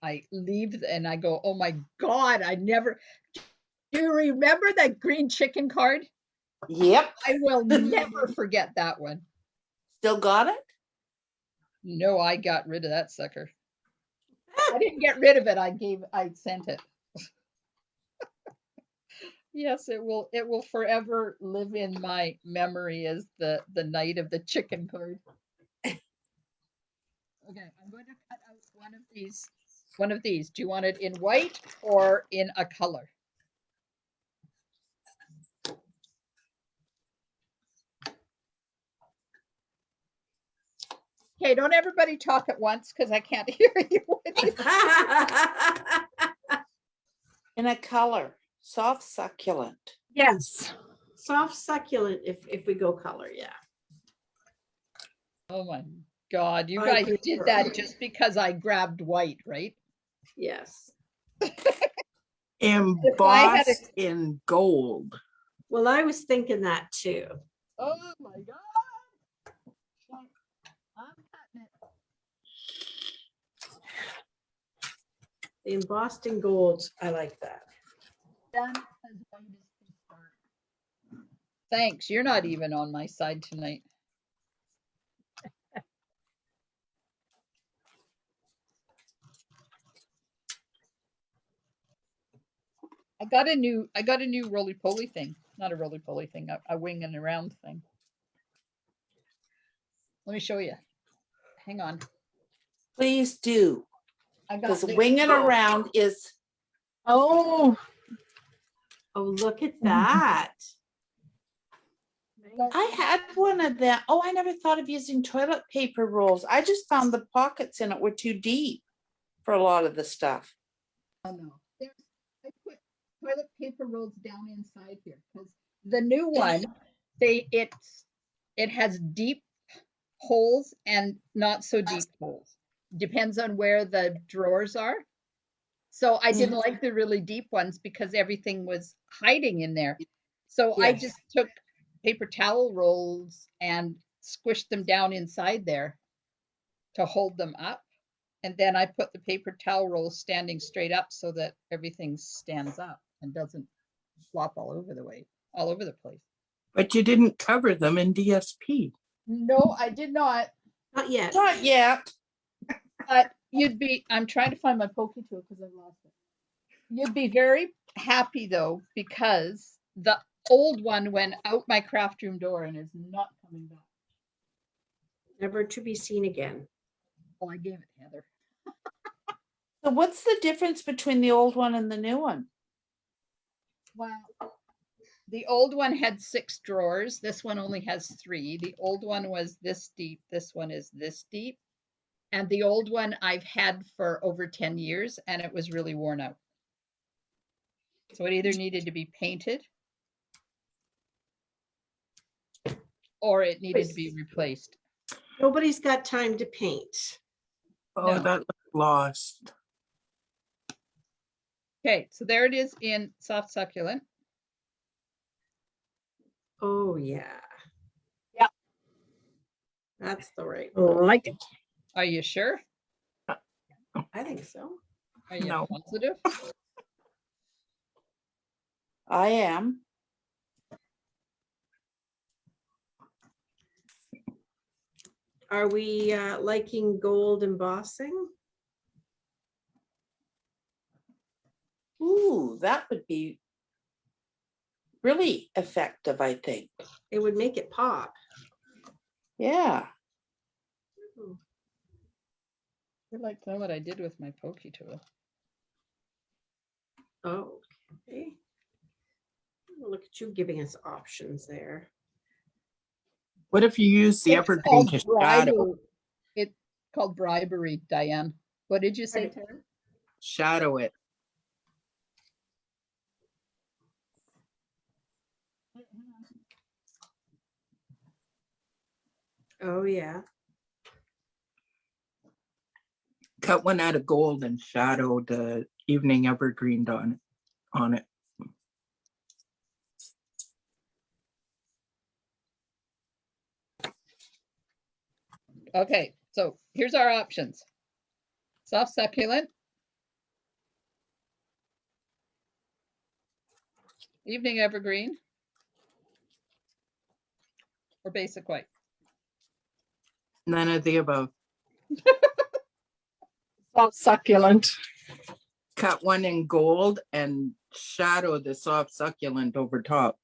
I leave and I go, oh my God, I never. Do you remember that green chicken card? Yep. I will never forget that one. Still got it? No, I got rid of that sucker. I didn't get rid of it. I sent it. Yes, it will forever live in my memory as the night of the chicken card. Okay, I'm going to cut out one of these. One of these. Do you want it in white or in a color? Okay, don't everybody talk at once because I can't hear you. In a color, soft succulent. Yes. soft succulent if we go color, yeah. Oh my God, you I guys concur. did that just because I grabbed white, right? Yes. Embossed in gold. Well, I was thinking that too. Oh my God. I'm cutting it. The embossed in golds, I like that. Done as white as can start. Thanks, you're not even on my side tonight. I got a new roly-poly thing. Not a roly-poly thing, a wing and around thing. Let me show you. Hang on. Please do. I got Because this. winging around is, Oh, Oh, look at that. I had one of them. Oh, I never thought of using toilet paper rolls. I just found the pockets in it were too deep for a lot of the stuff. Oh no. I put toilet paper rolls down inside here because the new one, it has deep holes and not so deep holes. Depends on where the drawers are. So I didn't like the really deep ones because everything was hiding in there. So I Yes. just took paper towel rolls and squished them down inside there to hold them up. And then I put the paper towel rolls standing straight up so that everything stands up and doesn't flop all over the place. But you didn't cover them in DSP. No, I did not. Not yet. Not yet. But I'm trying to find my pokey tool because I've lost it. You'd be very happy though, because the old one went out my craft room door and is not coming back. Never to be seen again. Oh, I gave it to Heather. So what's the difference between the old one and the new one? Well, the old one had 6 drawers. This one only has 3. The old one was this deep. This one is this deep. And the old one I've had for over 10 years and it was really worn out. So it either needed to be painted or it needed to be replaced. Nobody's got time to paint. Oh, No. that looked lost. Okay, so there it is in soft succulent. Oh, yeah. Yep. That's the right one. like it. Are you sure? I think so. Are you No. positive? I am. Are we liking gold embossing? Ooh, that would be really effective, I think. It would make it pop. Yeah. I'd like to know what I did with my pokey tool. Oh, okay. Look at you giving us options there. What if you use the upper green to shadow? bribery. It's called bribery, Diane. What did you say, Pardon? Tara? Shadow it. Oh, yeah. Cut one out of gold and shadow the evening evergreen on it. Okay, so here's our options. Soft succulent, evening evergreen, or basic white. None of the above. Soft succulent. Cut one in gold and shadow the soft succulent over top.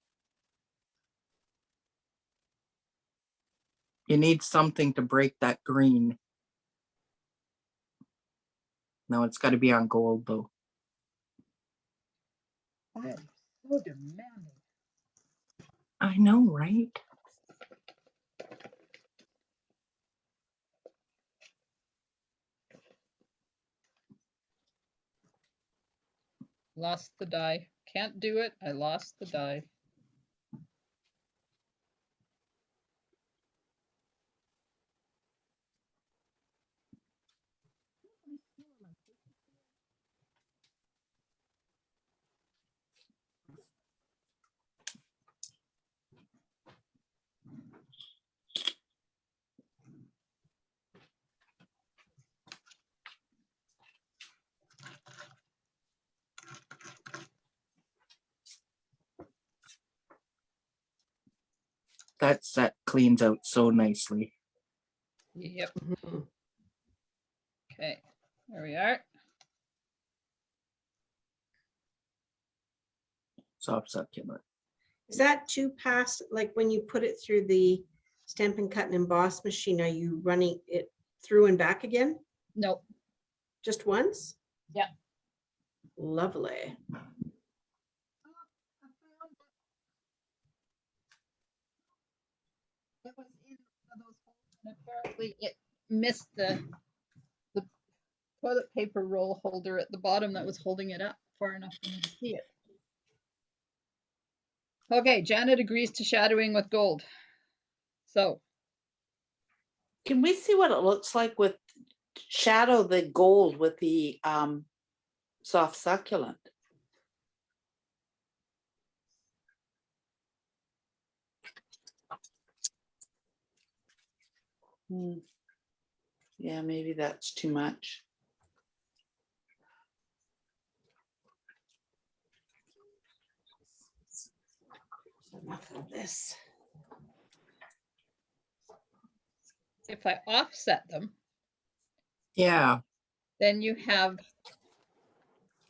You need something to break that green. No, it's got to be on gold though. I am so demanding. I know, right? Lost the die. Can't do it. I lost the die. That set cleans out so nicely. Yep. Mhm. Okay, there we are. Soft succulent. Is that too past, like when you put it through the Stampin' Cut and Emboss machine, are you running it through and back again? Nope. Just once? Yeah. Lovely. It was in one of those holes, and apparently it missed the toilet paper roll holder at the bottom that was holding it up far enough for me to see it. Okay, Janet agrees to shadowing with gold. So, Can we see what it looks like with shadow the gold with the soft succulent? Yeah, maybe that's too much. Enough of this. if I offset them, Yeah, then you have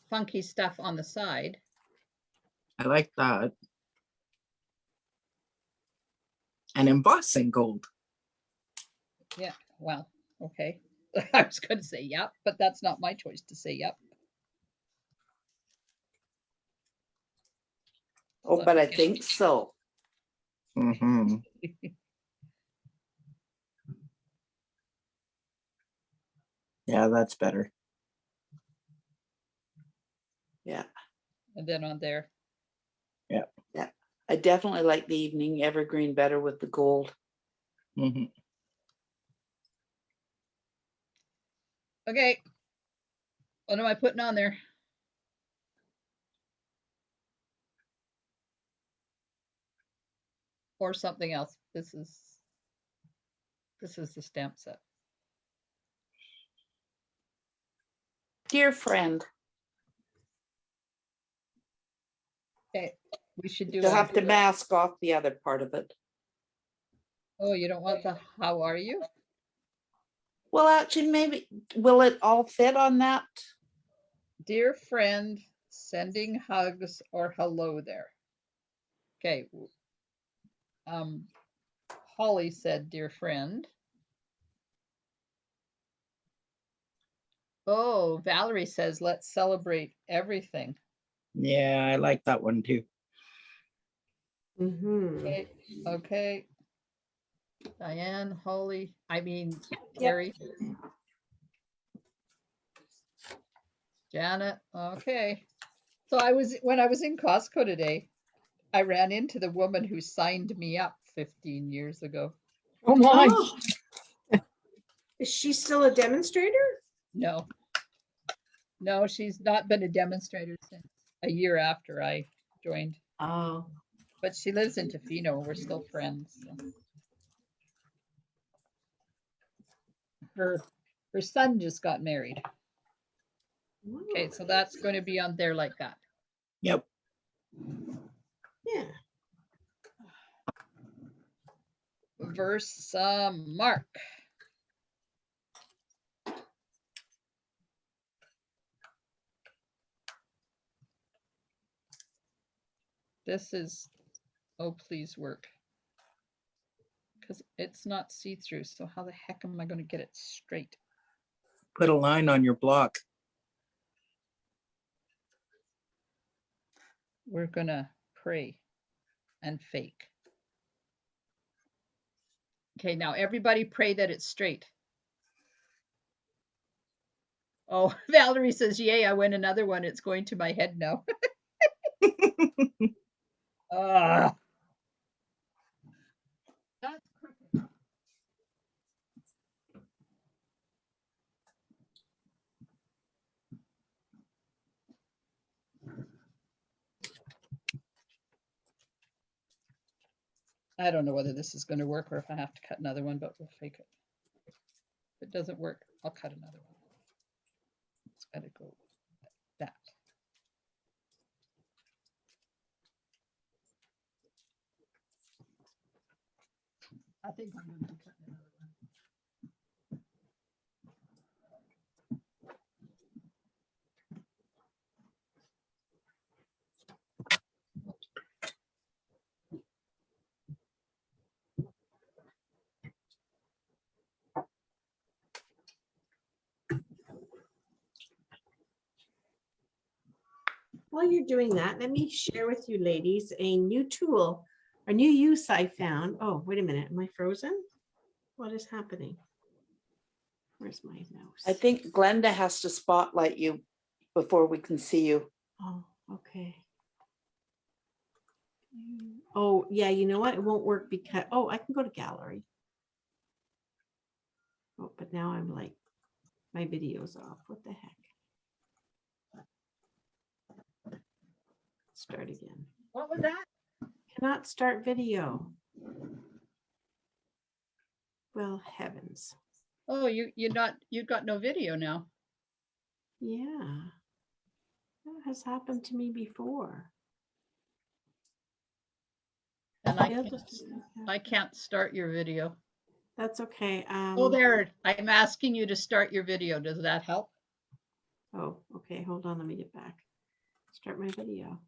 funky stuff on the side. I like that. And embossing gold. Yeah, well, okay. I was going to say yep, but that's not my choice to say yep. Oh, but I think so. Mm-hmm. Yeah, that's better. Yeah. And then on there. Yeah. Yeah. I definitely like the evening evergreen better with the gold. Mm-hmm. Okay. What am I putting on there? Or something else. This is the stamp set. Dear friend, Okay. We should do you'll a- have to mask off the other part of it. Oh, you don't want the how are you? Well, actually, maybe, will it all fit on that? Dear friend, sending hugs or hello there. Okay. Holly said, dear friend. Oh, Valerie says, let's celebrate everything. Yeah, I like that one too. Mhm. Okay. Okay. Diane, Holly, Yep. Terry. Janet. Okay. So when I was in Costco today, I ran into the woman who signed me up 15 years ago. Oh my. Oh. Is she still a demonstrator? No, no, she's not been a demonstrator since a year after I joined, Oh, but she lives in Tofino. We're still friends. So. Her son just got married. Okay, so that's going to be on there like that. Yep. yeah. Verse Mark. This is, oh, please work. Because it's not see-through, so how the heck am I going to get it straight? Put a line on your block. We're going to pray and fake. Okay, now everybody pray that it's straight. Oh, Valerie says, yay, I win another one. It's going to my head now. That's crooked. I don't know whether this is going to work or if I have to cut another one, but we'll fake it. If it doesn't work, I'll cut another one. It's got to go like that. I think I'm going to be cutting another one. While you're doing that, let me share with you ladies a new tool, a new use I found. Oh, wait a minute. Am I frozen? What is happening? Where's my mouse? I think Glenda has to spotlight you before we can see you. Oh, okay. Oh, yeah, you know what? It won't work because, oh, I can go to gallery. Oh, but now I'm like, my video's off. What the heck? Start again. What was that? Cannot start video. Well, heavens. Oh, you've got no video now. Yeah. That has happened to me before. And I'll just- I can't start your video. That's okay. Oh, there. I'm asking you to start your video. Does that help? Oh, okay. Hold on. Let me get back. Start my video.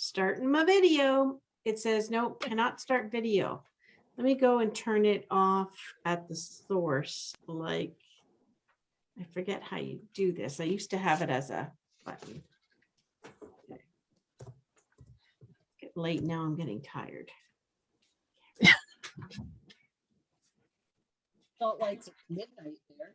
Starting my video. It says, no, cannot start video. Let me go and turn it off at the source. Like, I forget how you do this. I used to have it as a button. Okay. Get late now. I'm getting tired. Not like it's midnight there.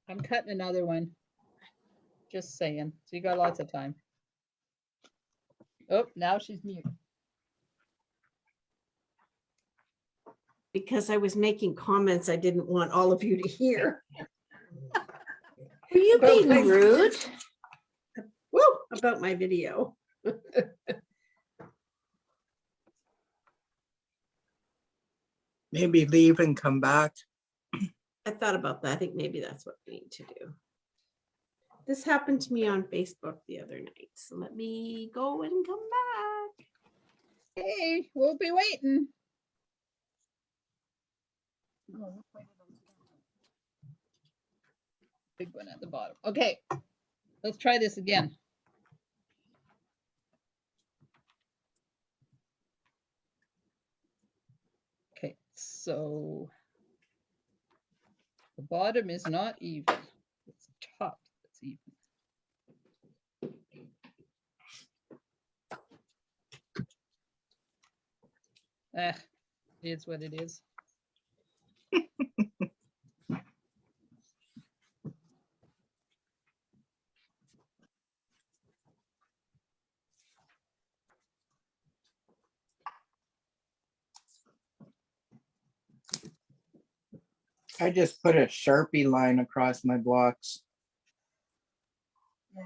I'm cutting another one. Just saying. So you got lots of time. Oh, now she's mute. Because I was making comments I didn't want all of you to hear. Are you Being rude. Woo, about my video. Maybe leave and come back. I thought about that. I think maybe that's what we need to do. This happened to me on Facebook the other night. So let me go and come back. Hey, we'll be waiting. Oh, big one at the bottom. Okay, let's try this again. Okay, so the bottom is not even. It's the top that's even. It is what it is. I just put a Sharpie line across my blocks. Yeah.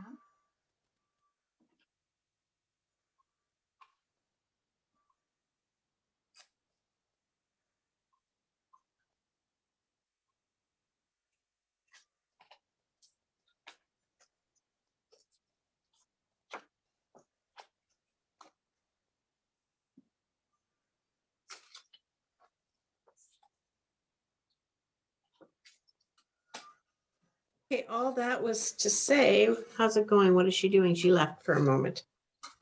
Okay, all that was to say, how's it going? What is she doing? She left for a moment.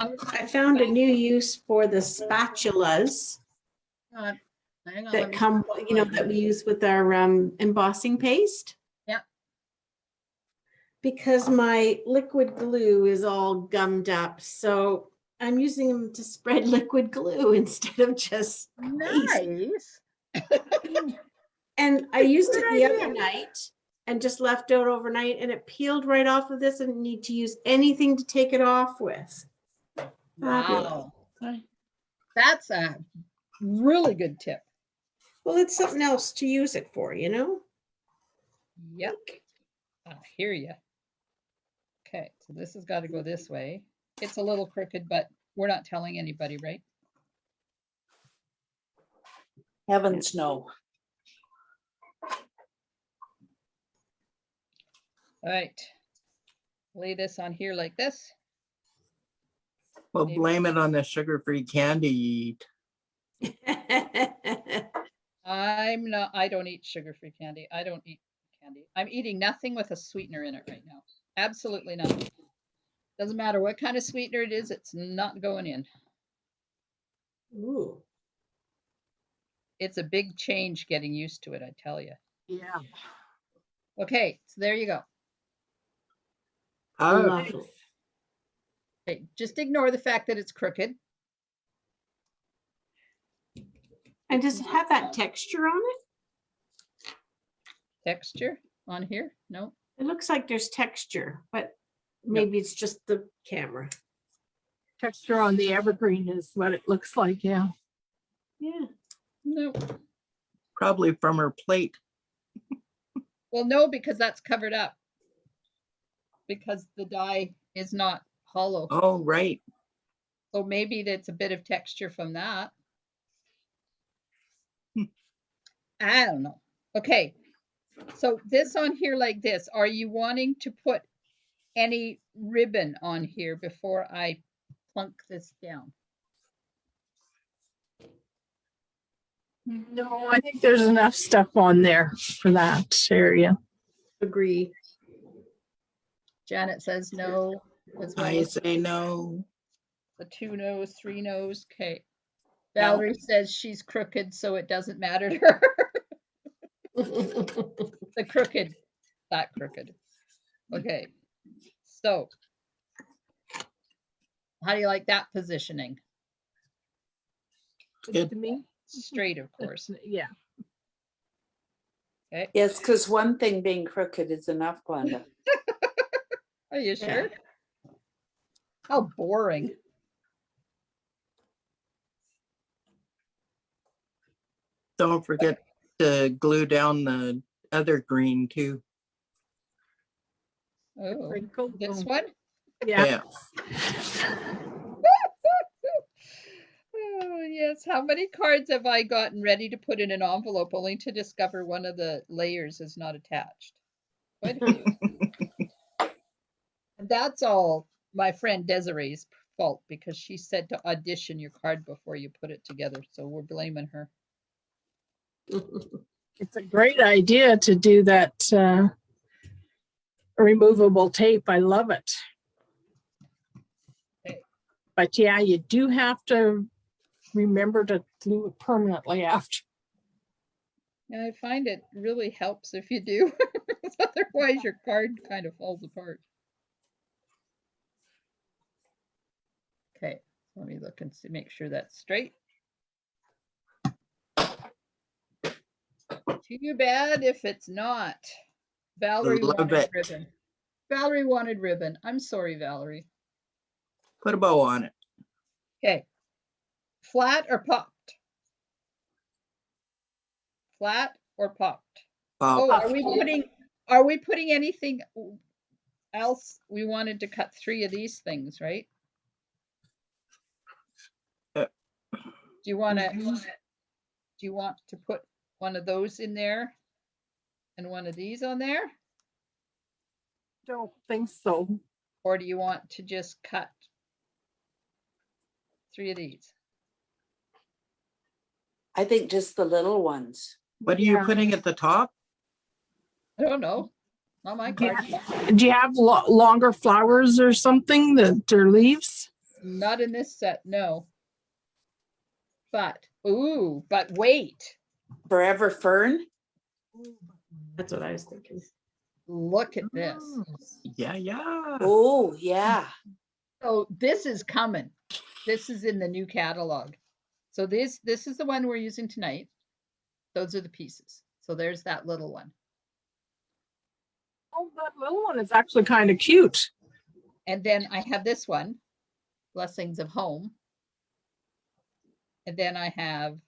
I found a new use for the spatulas Hang on, let that me- come, that we use with our embossing paste. Yeah. Because my liquid glue is all gummed up, so I'm using them to spread liquid glue instead of just paste. Nice. And I used it Good the idea. other night and just left it overnight, and it peeled right off of this. I didn't need to use anything to take it off with. Fabulous. Wow. Right. That's a really good tip. Well, it's something else to use it for, Yep. I hear you. Okay, so this has got to go this way. It's a little crooked, but we're not telling anybody, right? Heavens no. All right. Lay this on here like this. Well, blame it on the sugar-free candy you eat. I don't eat sugar-free candy. I don't eat candy. I'm eating nothing with a sweetener in it right now. Absolutely nothing. Doesn't matter what kind of sweetener it is, it's not going in. Ooh. It's a big change getting used to it, I tell you. Yeah. Okay, so there you go. Oh, Lovely. Okay, just ignore the fact that it's crooked. And does it have that texture on it? Texture on here? No. It looks like there's texture, but maybe it's just the camera. Texture on the evergreen is what it looks like. Yeah. Yeah. No. probably from her plate. Well, no, because that's covered up. Because the die is not hollow. Oh, right. So maybe that's a bit of texture from that. I don't know. Okay. So this on here like this, are you wanting to put any ribbon on here before I plunk this down? No, I think there's enough stuff on there for that area. Agree. Janet says no, as well I as say no. the 2 no's, 3 no's. Okay. No. Valerie says she's crooked, so it doesn't matter to her. The crooked, that crooked. Okay. So, how do you like that positioning? Good. To me. Straight, of course. Yeah. Okay. Yes, because one thing being crooked is enough, Glenda. Are you Yeah. sure? How boring. Don't forget to glue down the other green too. Oh, Crinkle. this Oh, one? yeah. Yeah. Oh, yes. How many cards have I gotten ready to put in an envelope only to discover one of the layers is not attached? Quite a few. And that's all my friend Desiree's fault because she said to audition your card before you put it together. So we're blaming her. It's a great idea to do that removable tape. I love it. Okay. But yeah, you do have to remember to glue it permanently after. And I find it really helps if you do. Otherwise, your card kind of falls apart. Okay, let me look and see, make sure that's straight. Too bad if it's not. Valerie Love wanted it. ribbon. Valerie wanted ribbon. I'm sorry, Valerie. Put a bow on it. Okay. Flat or popped? Flat or popped? top. Oh, are we putting anything else? We wanted to cut 3 of these things, right? Uh, Do you want to put one of those in there and one of these on there? Don't think so. Or do you want to just cut 3 of these? I think just the little ones. What are you Yeah. putting at the top? I don't know. Not my Do card. you have longer flowers or something that or leaves? Not in this set, no. But, ooh, but wait, Forever fern. That's what I was thinking. look at this. Yeah, yeah. Oh, yeah. So this is coming. This is in the new catalog. So this is the one we're using tonight. Those are the pieces. So there's that little one. Oh, that little one is actually kind of cute. And then I have this one, Blessings of Home. And then I have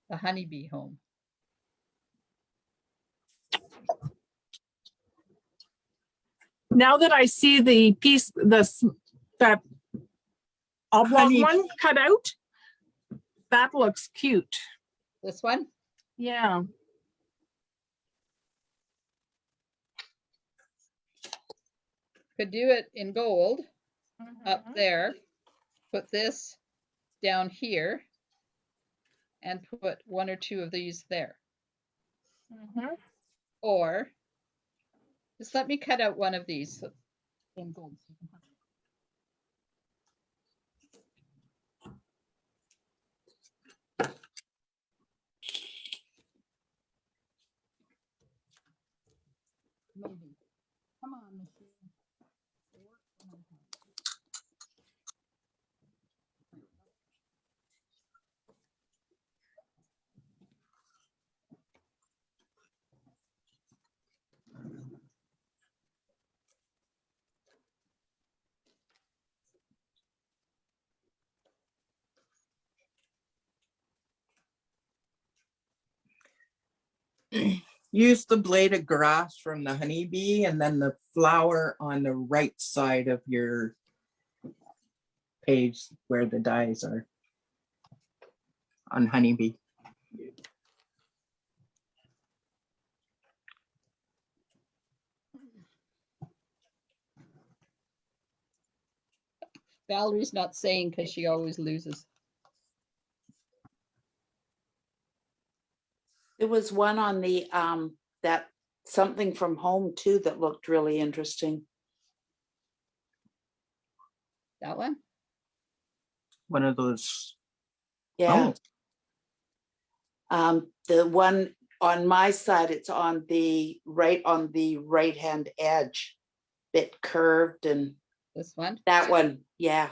the honeybee home. Now that I see the piece, that oblong Honey- one cut out, that looks cute. This one, Yeah. could do it in gold up Mm-hmm. there. Put this down here and put 1 or 2 of these there. Mhm. Or just let me cut out one of these in gold. So you can have it. Maybe. Come on, machine. Use the blade of grass from the honeybee and then the flower on the right side of your page where the dies are on honeybee. Valerie's not saying because she always loses. There was one on the, that something from home too that looked really interesting. That one? One of those. Yeah. Oh, The one on my side, it's on the right hand edge, bit curved, and This one? that one, yeah.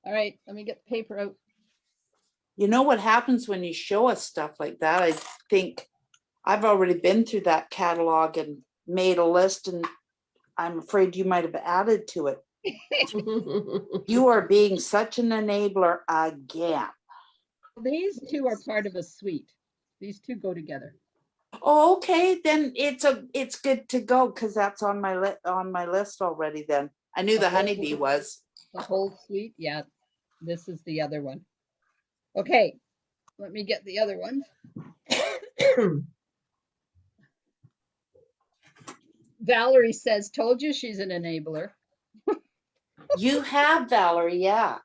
All right, let me get the paper out. You know what happens when you show us stuff like that? I think I've already been through that catalog and made a list, and I'm afraid you might have added to it. You are being such an enabler again. These 2 are part of a suite. These 2 go together. Oh, okay, then it's good to go because that's on my list already. Then I knew the honeybee was. The whole suite? Yeah, this is the other one. Okay, let me get the other one. Valerie says, told you she's an enabler. You have, Valerie, yeah.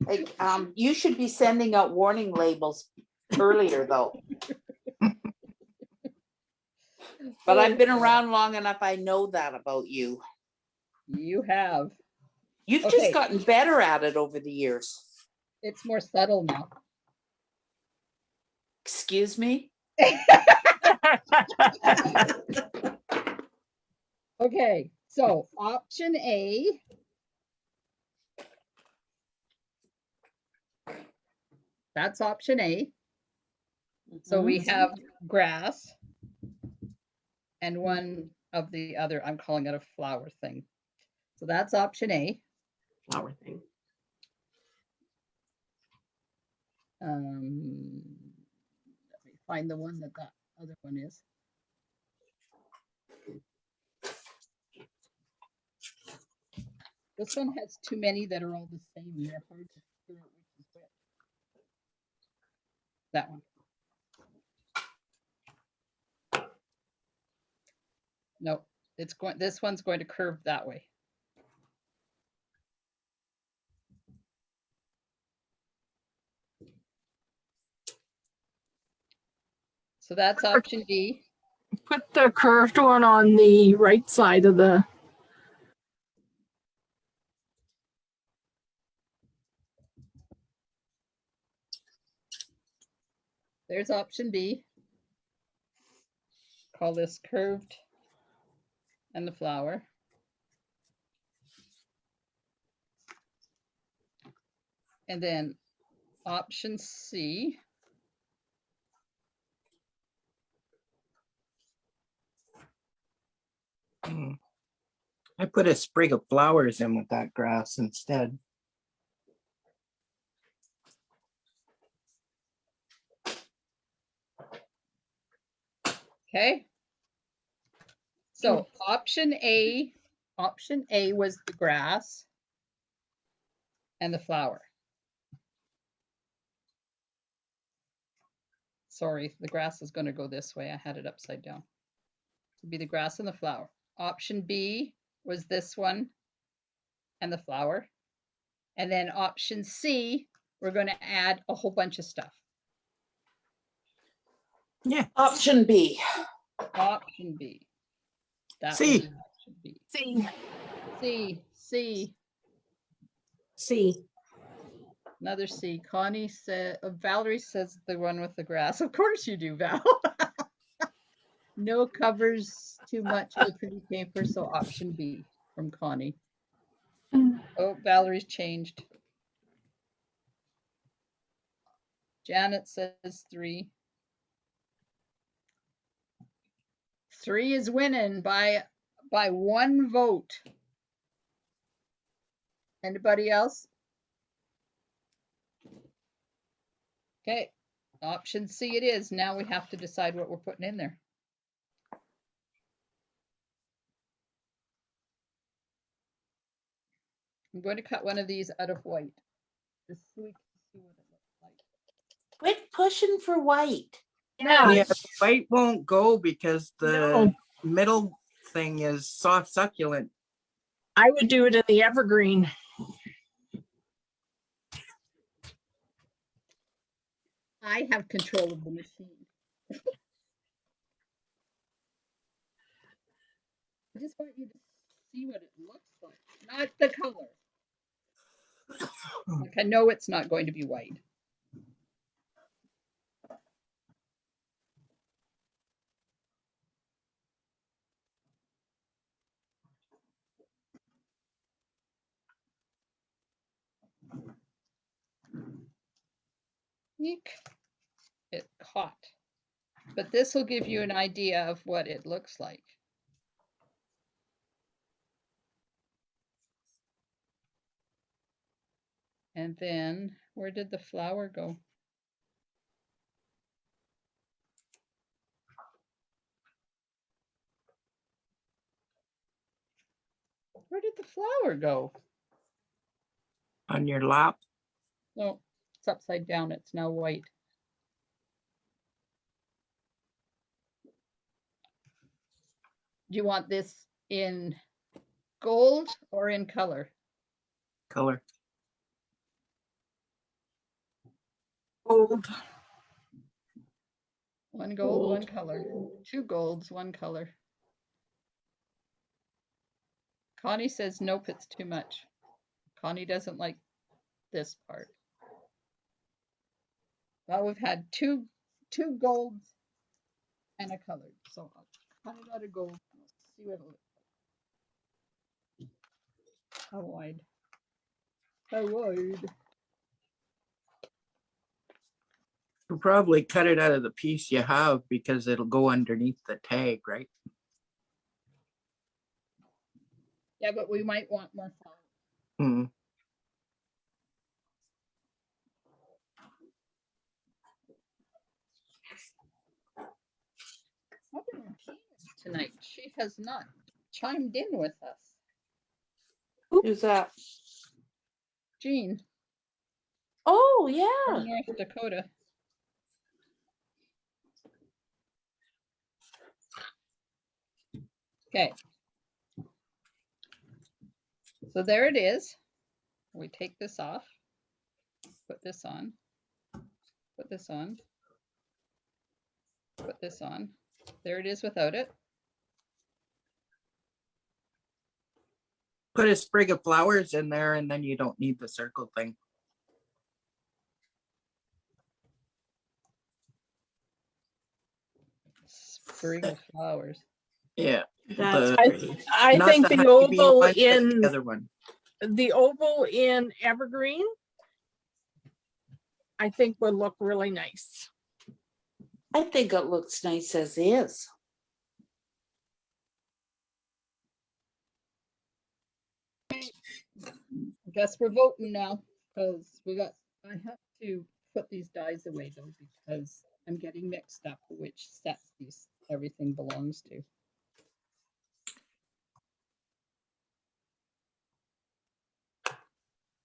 Like, you should be sending out warning labels earlier though. But I've been around long enough, I know that about you. You have. You've Okay. just gotten better at it over the years. It's more subtle now. Excuse me? Okay, so option A. That's option A. So we have grass and one of the other, I'm calling it a flower thing. So that's option A. Flower thing. Let me find the one that other one is. This one has too many that are all the same. They're hard to figure out which is which. That one. No, it's going. This one's going to curve that way. So that's option B. Put the curved one on the right side of the, There's option B. Call this curved and the flower. And then option C. I put a sprig of flowers in with that grass instead. Okay. So option A was the grass and the flower. Sorry, the grass is going to go this way. I had it upside down. It'll be the grass and the flower. Option B was this one and the flower. And then option C, we're going to add a whole bunch of stuff. Yeah. Option B. Option B. That C. was option B. see, C. C. Another C. Connie said, Valerie says the one with the grass. Of course you do, Val. No covers too much of the pretty paper, so option B from Connie. Oh, Valerie's changed. Janet says 3. 3 is winning by 1 vote. Anybody else? Okay, option C it is. Now we have to decide what we're putting in there. I'm going to cut one of these out of white, just so we can see what it looks like. Quit pushing for white. Yeah, the white won't go because the No. middle thing is soft succulent. I would do it in the evergreen. I have control of the machine. I just want you to see what it looks like, not the color. Like I know it's not going to be white. Eek. It caught. But this will give you an idea of what it looks like. And then where did the flower go? Where did the flower go? On your lap. No, it's upside down. It's now white. Do you want this in gold or in color? Color. Gold. One gold, one color. 2 golds, 1 color. Connie says, nope, it's too much. Connie doesn't like this part. Well, we've had two golds and a color. So I'll cut it out of gold. Let's see what it looks like. How wide? How wide? You'll probably cut it out of the piece you have because it'll go underneath the tag, right? Yeah, but we might want more flower. Hmm. tonight. She has not chimed in with us. Who's that? Jean Oh, from yeah. North Dakota. Okay. So there it is. We take this off, put this on, put this on, put this on. There it is without it. Put a sprig of flowers in there and then you don't need the circle thing. Sprig of flowers. Yeah. That's The- pretty. I Not think the honeybee oval one, but in the other one. the oval in evergreen, I think would look really nice. I think it looks nice as is. I guess we're voting now because I have to put these dies away though because I'm getting mixed up which set everything belongs to.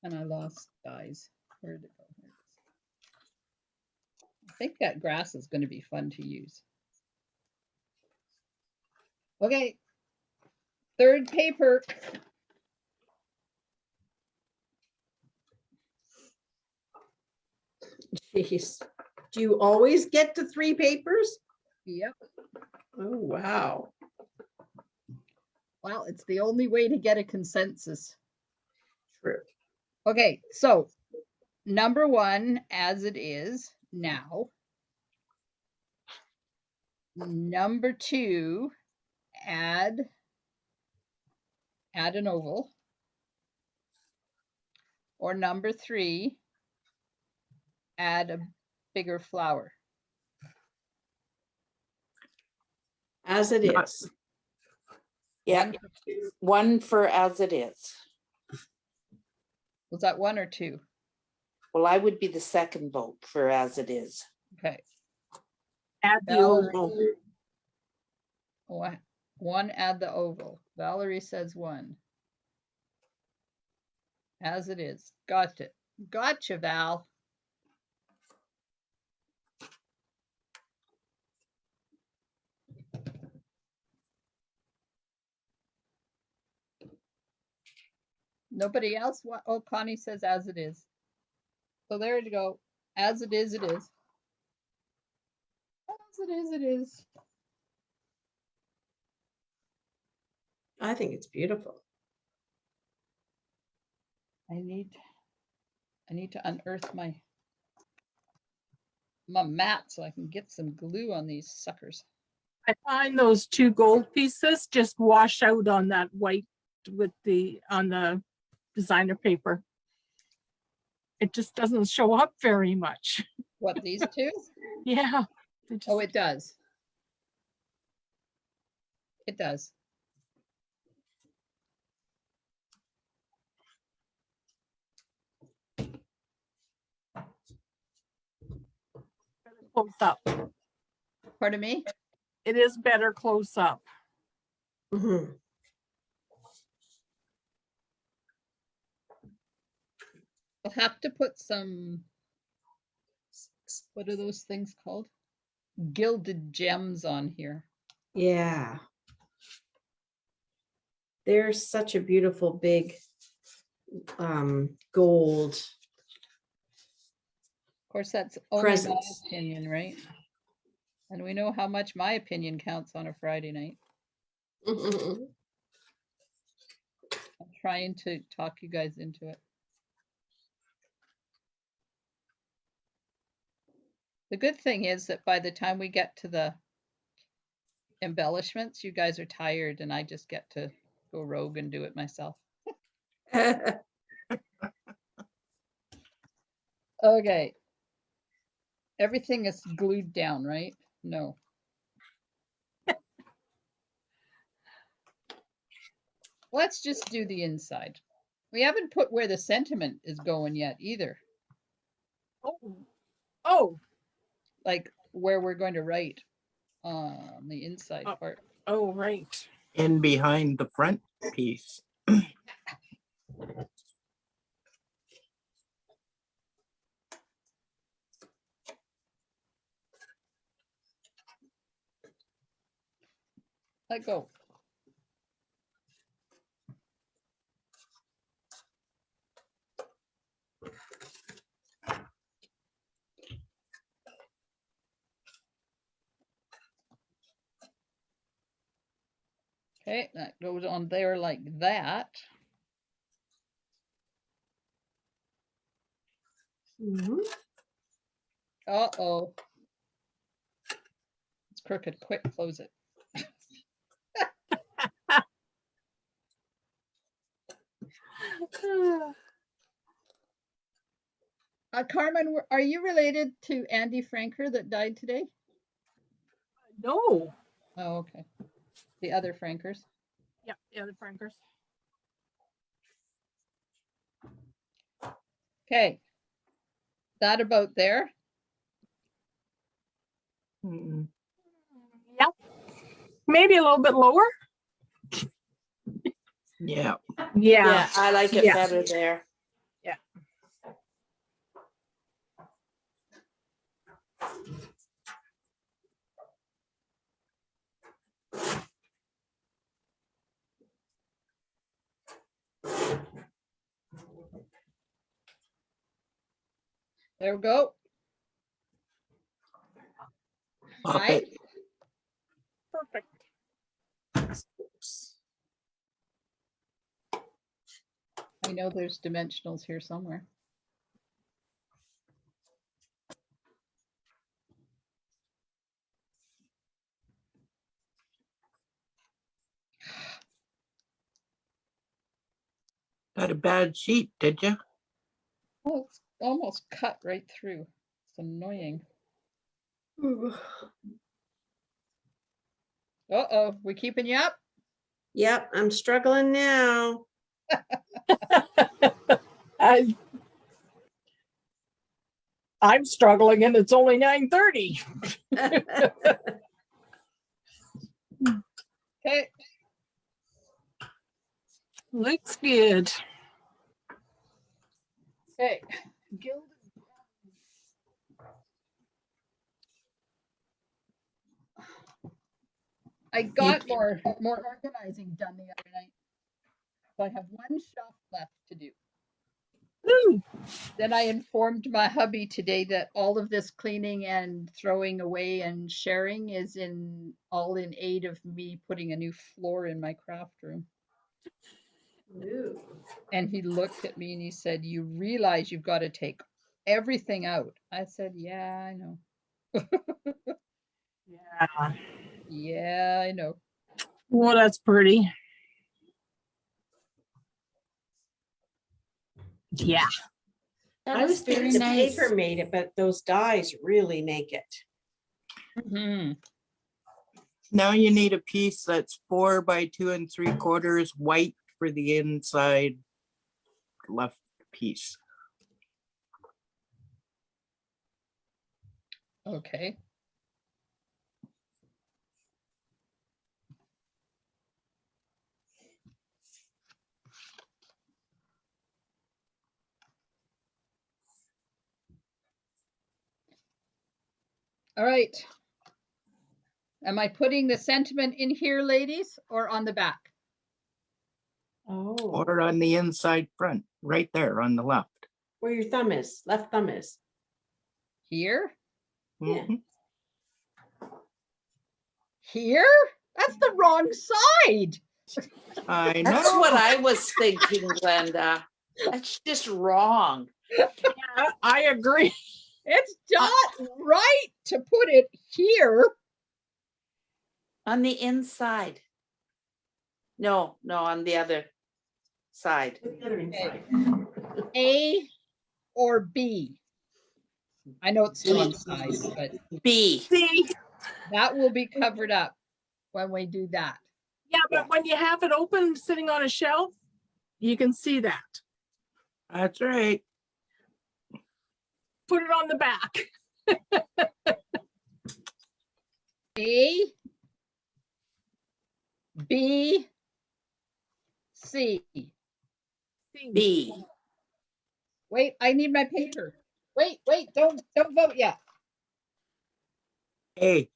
And I lost dies. Where did it go? Here it is. I think that grass is going to be fun to use. Okay. Third paper. Jeez. Do you always get to 3 papers? Yep. Oh, wow. Well, it's the only way to get a consensus. True. Okay, so number 1 as it is now. Number 2, add an oval. Or number 3, add a bigger flower. As it Not- is. Yeah, One- one for as it is. Was that 1 or 2? Well, I would be the second vote for as it is. Okay. Add the Valerie. oval. 1, add the oval. Valerie says 1. As it is. Got it. Gotcha, Val. Nobody else? Oh, Connie says as it is. So there you go. As it is, it is. As it is, it is. I think it's beautiful. I need to unearth my mat so I can get some glue on these suckers. I find those 2 gold pieces just wash out on that white with on the designer paper. It just doesn't show up very much. What, these 2? Yeah. they Oh, just- it does. It does. close up. Pardon me? It is better close up. Mhm. I'll have to put some, what are those things called? Gilded gems on here. Yeah. There's such a beautiful big gold. Of course, that's only my Presents. opinion, right? And we know how much my opinion counts on a Friday night. I'm trying to talk you guys into it. The good thing is that by the time we get to the embellishments, you guys are tired and I just get to go rogue and do it myself. Okay. Everything is glued down, right? No. Let's just do the inside. We haven't put where the sentiment is going yet either. Oh, Like where we're going to write on the inside Oh. part. Oh, right. in behind the front piece. Let go. Okay, that goes on there like that. Mhm. Uh-oh. It's crooked. Quick, close it. Carmen, are you related to Andy Franker that died today? No. Oh, okay. The other Frankers. Yeah, the other Frankers. Okay. That about there. Mm, Yep. Maybe a little bit lower. yeah. Yeah, I like it Yeah. better there. Yeah. There we go. Pop Right? it. Perfect. I know there's dimensionals here somewhere. Got a bad sheet, did you? Oh, it's almost cut right through. It's annoying. Uh-oh, we keeping you up? Yep, I'm struggling now. I'm struggling and it's only 9:30. Okay. Looks good. Okay. Gilded. I got more organizing done the other night. So I have one shelf left to do. Ooh, Then I informed my hubby today that all of this cleaning and throwing away and sharing is all in aid of me putting a new floor in my craft room. Ooh. And he looked at me and he said, "You realize you've got to take everything out." I said, "Yeah, I know. yeah. Yeah, I know." Well, that's pretty. Yeah. That I is was very thinking the nice. paper made it, but those dyes really make it. Mm-hmm. Now you need a piece that's 4 by 2 3/4 white for the inside left piece. Okay. All right. Am I putting the sentiment in here, ladies, or on the back? Oh, Or on the inside front, right there on the left. where your thumb is, left thumb is. Here? Yeah. Mhm. Here? That's the wrong side. I That's know. what I was thinking, Glenda. That's just wrong. I agree. It's not right to put it here. On the inside. No, on the other side. The other inside. A or B. I know it's the wrong side, but B. See, that will be covered up when we do that. yeah, but when you have it open sitting on a shelf, you can see that. That's right. Put it on the back. A B, C. B. Wait, I need my paper. Wait, don't vote yet. A,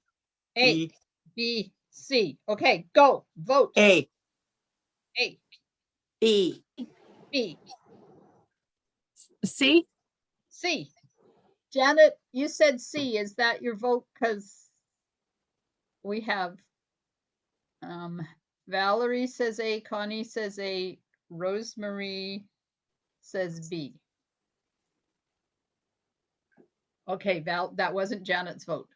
A, B, B, C. Okay, go, vote. A, A, B. B, C, C. Janet, you said C. Is that your vote? Because we have Valerie says A, Connie says A, Rosemary says B. Okay, Val, that wasn't Janet's vote.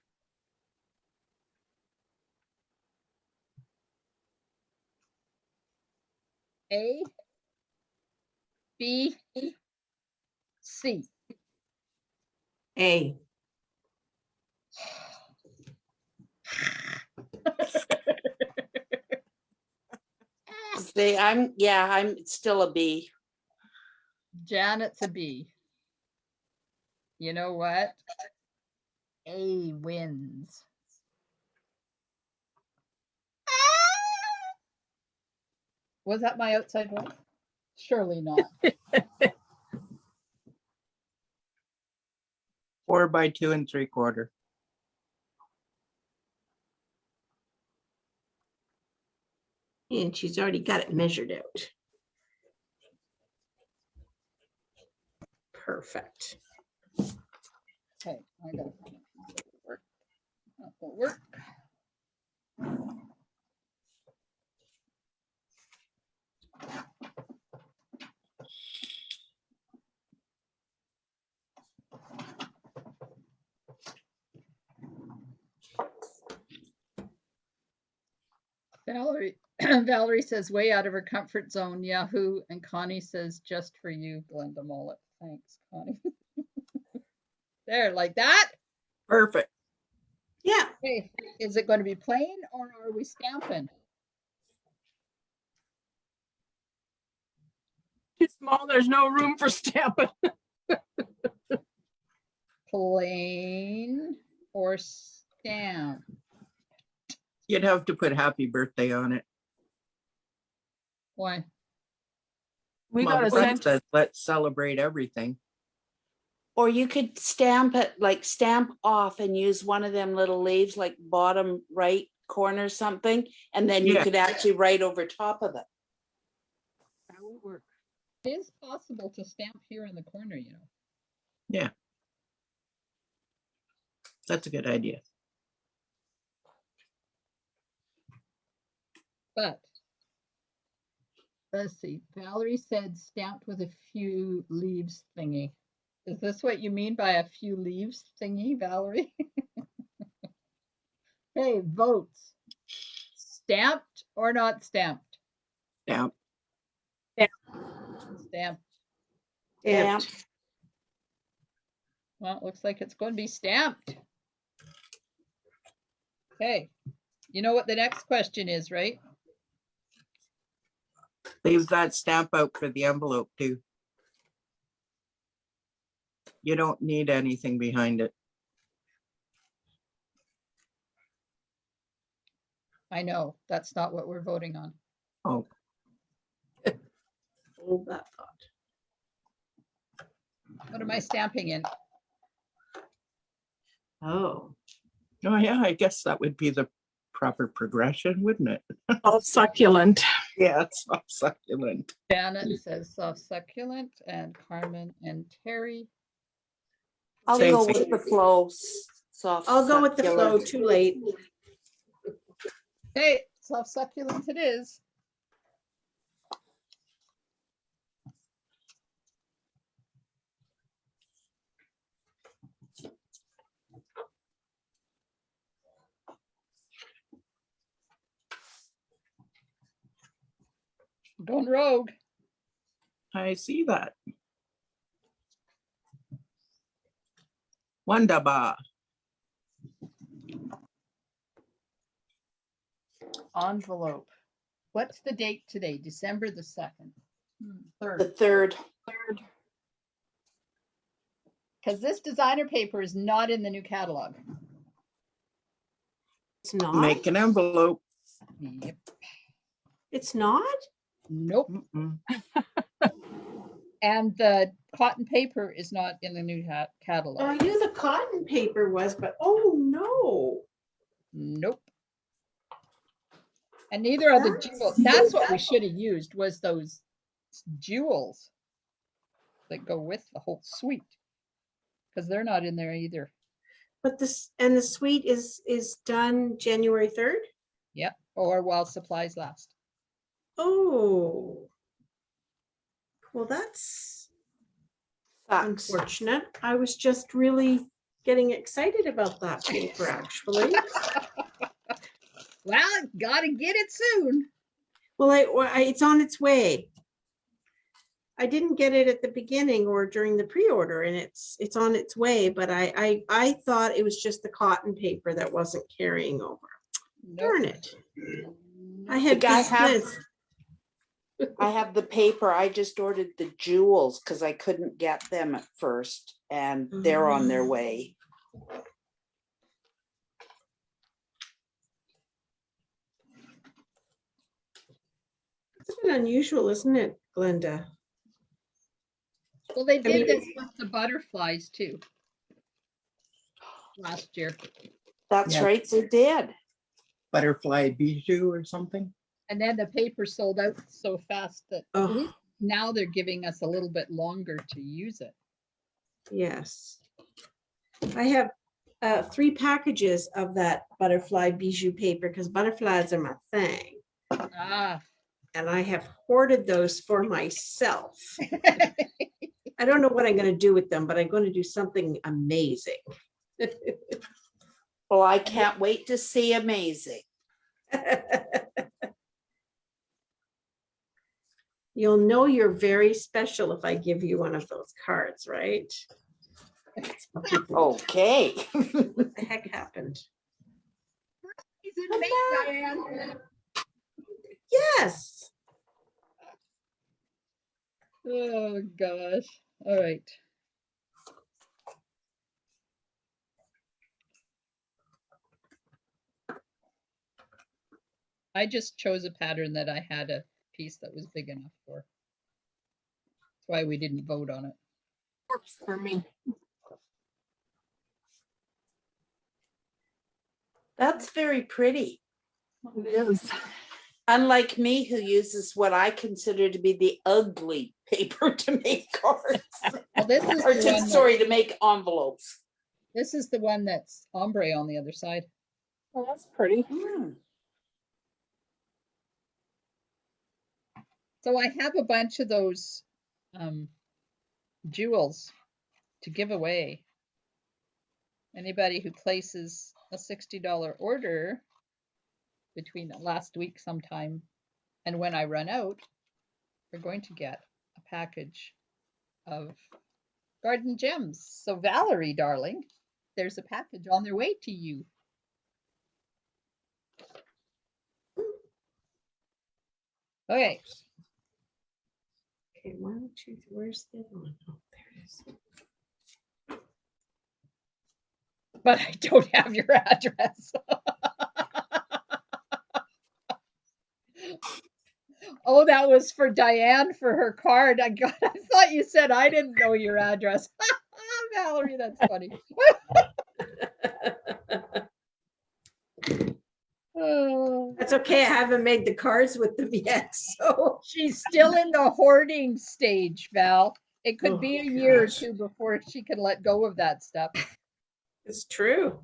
A, B, C. A. I'm still a B. Janet's a B. You know what? A wins. Was that my outside voice? Surely not. 4 by 2 3/4. And she's already got it measured out. Perfect. Okay, I got it. Work. That will work. Valerie says way out of her comfort zone, Yahoo. And Connie says just for you, Glenda Mollet. Thanks, Connie. There, like that. Perfect. Yeah. Okay, is it going to be plain or are we stamping? too small, there's no room for stamping. Plain or stamp? You'd have to put happy birthday on it. Why? We Well, got a the front cent. says, let's celebrate everything. Or you could stamp it, like stamp off and use one of them little leaves, like bottom right corner something, and then you Yeah. could actually write over top of it. That would work. It is possible to stamp here in the corner, you know. Yeah. That's a good idea. But let's see. Valerie said stamped with a few leaves thingy. Is this what you mean by a few leaves thingy, Valerie? Hey, votes. Stamped or not stamped? Stamp. Stamped. Stamp. Well, it looks like it's going to be stamped. Okay. You know what the next question is, right? Leave that stamp out for the envelope too. You don't need anything behind it. I know that's not what we're voting on. Oh, Hold that thought. What am I stamping in? Oh. oh yeah, I guess that would be the proper progression, wouldn't it? All succulent. Yeah, it's all succulent. Janet says soft succulent, and Carmen and Terry. I'll Same go thing. with the flow. Soft. I'll go with the flow. succulent. Too late. Hey, soft succulent it is. Going rogue. I see that. Wonderbar. Envelope. What's the date today? December the 2nd. The 3rd. third. Because this designer paper is not in the new catalog. It's not. Make an envelope. Yep. It's not? Nope. Mm-mm. And the cotton paper is not in the new I catalog. knew the cotton paper was, but oh no. Nope. And neither are the jewels. That's what we should have used, was those jewels that go with the whole suite, because they're not in there either. But this, and the suite is done January 3rd? Yep. Or while supplies last. Oh. Well, that's Sucks. unfortunate. I was just really getting excited about that paper, actually. Well, gotta get it soon. Well, it's on its way. I didn't get it at the beginning or during the pre-order, and it's on its way, but I thought it was just the cotton paper that wasn't carrying over. Darn it. I had Think I this have- list. I have the paper. I just ordered the jewels because I couldn't get them at first, and they're on their way. It's a bit unusual, isn't it, Glenda? Well, they did mean- this with the butterflies too. Last year. That's Yeah. right, they did. Butterfly bijou or something. And then the paper sold out so fast that at Oh, least now they're giving us a little bit longer to use it. yes. I have 3 packages of that butterfly bijou paper because butterflies are my thing. Ah. And I have hoarded those for myself. I don't know what I'm going to do with them, but I'm going to do something amazing. Well, I can't wait to see amazing. You'll know you're very special if I give you one of those cards, right? Okay. What the heck happened? He's in May, Diane. Yes. Oh gosh. All right. I just chose a pattern that I had a piece that was big enough for. That's why we didn't vote on it. Works for me. That's very pretty. It is. Unlike me, who uses what I consider to be the ugly paper to make cards. Well, this is Or the to, one sorry, to make envelopes. This is the one that's ombre on the other side. Oh, that's pretty. So I have a bunch of those jewels to give away. Anybody who places a $60 order between last week sometime and when I run out, we're going to get a package of garden gems. So Valerie, darling, there's a package on their way to you. Okay. Okay, 1, 2, where's the other one? Oh, there it is. But I don't have your address. Oh, that was for Diane for her card. I thought you said I didn't know your address. Valerie, that's funny. Oh, That's okay. I haven't made the cards with them yet, so. she's still in the hoarding stage, Val. It could Oh, be a year or gosh. 2 before she can let go of that stuff. It's true.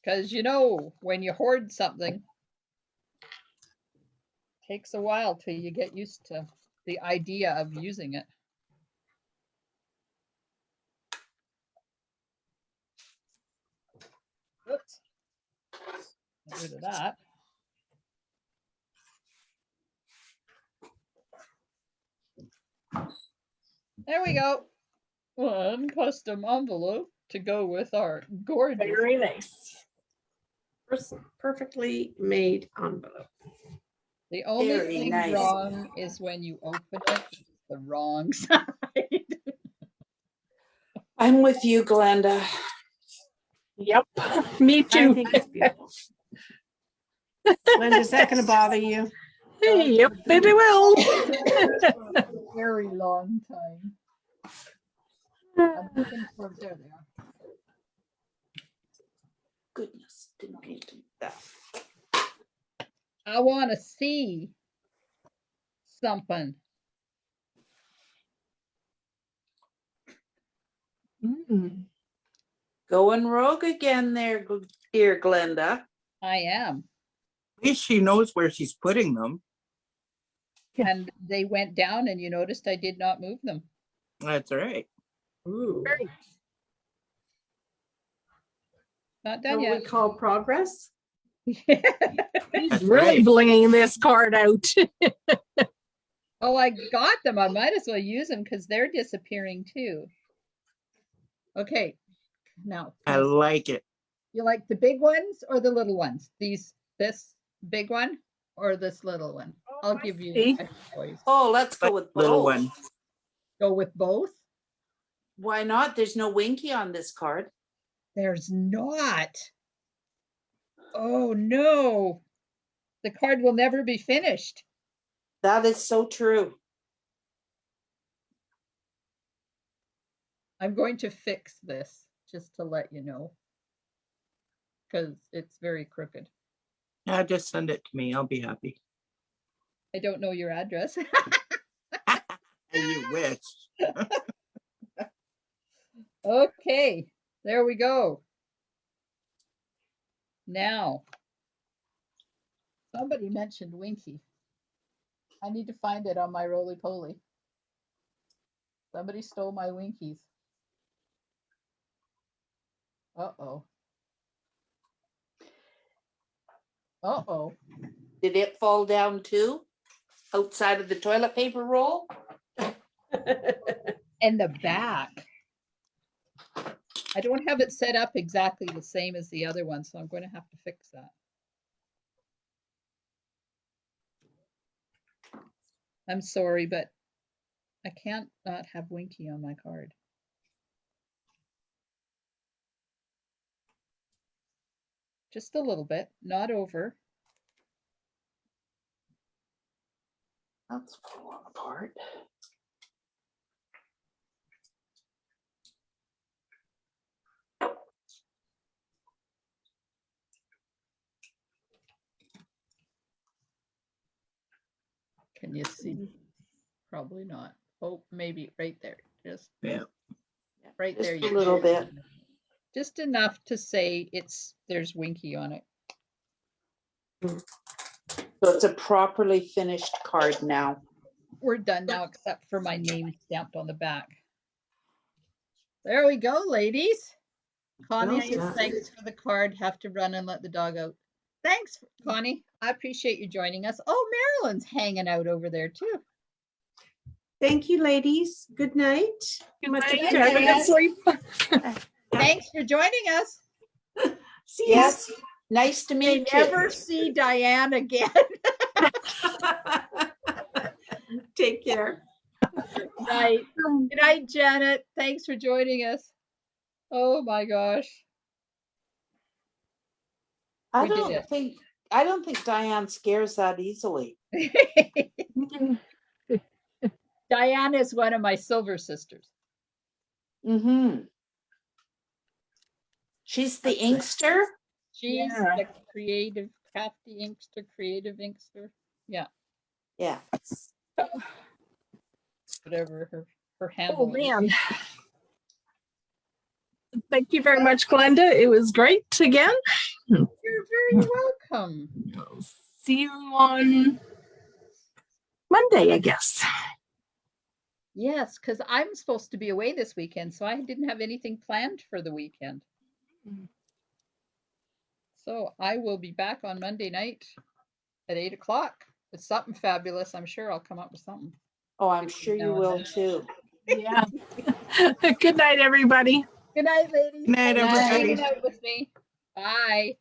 Because you know, when you hoard something, it takes a while till you get used to the idea of using it. Oops. Get rid of that. There we go. One custom envelope to go with our gorgeous. Very nice. Perfectly made envelope. The only Very thing nice. wrong is when you open it, it's the wrong side. I'm with you, Glenda. Yep. Me I too. think it's beautiful. Glenda, is that going to bother you? Yep, it will. Very long time. I'm looking for, there they are. Goodness, didn't mean to do that. I want to see something. Mm. Going rogue again there, dear Glenda. I am. At least she knows where she's putting them. Yeah. And they went down and you noticed I did not move them. That's right. Ooh. Great. Not What done we yet. call progress? He's That's really right. blinging this card out. Oh, I got them. I might as well use them because they're disappearing too. Okay, now I like it. you like the big ones or the little ones? This big one or this little one? I'll I give you see. a choice. Oh, let's go with Little both. one. Go with both? Why not? There's no Winky on this card. There's not. Oh no. The card will never be finished. That is so true. I'm going to fix this just to let you know because it's very crooked. Yeah, just send it to me. I'll be happy. I don't know your address. You wish. Okay, there we go. Now, somebody mentioned Winky. I need to find it on my roly-poly. Somebody stole my Winkies. Uh-oh. Uh-oh. Did it fall down too? Outside of the toilet paper roll? And the back. I don't have it set up exactly the same as the other one, so I'm going to have to fix that. I'm sorry, but I can't not have Winky on my card. Just a little bit, not over. That's falling apart. Can you see? Probably not. Oh, maybe right there. Just Yeah. right Just there. a You little bit. just enough to say there's Winky on it. So it's a properly finished card now. We're done now, except for my name stamped on the back. There we go, ladies. Connie Well says done. thanks for the card. Have to run and let the dog out. Thanks, Connie. I appreciate you joining us. Oh, Marilyn's hanging out over there too. Thank you, ladies. Good night. Good Much night, appreciated. have a good sleep. Thanks for joining us. See you. Yes, nice to May meet you. never see Diane again. Take care. Right. Good night, Janet. Thanks for joining us. Oh my gosh. I We did don't it. think Diane scares that easily. Diane is one of my silver sisters. Mm-hmm. She's the That's right. inkster? She's Yeah. the creative, crafty inkster, creative inkster. Yeah, Yeah. whatever her Oh, handle is. man. Thank you very much, Glenda. It was great again. You're very welcome. See you on Monday, I guess. Yes, because I'm supposed to be away this weekend, so I didn't have anything planned for the weekend. So I will be back on Monday night at 8 o'clock. It's something fabulous. I'm sure I'll come up with something. Oh, I'm sure you will too. Yeah. Good night, everybody. Good night, ladies. Good night, Thanks for everybody. hanging out with me. Bye.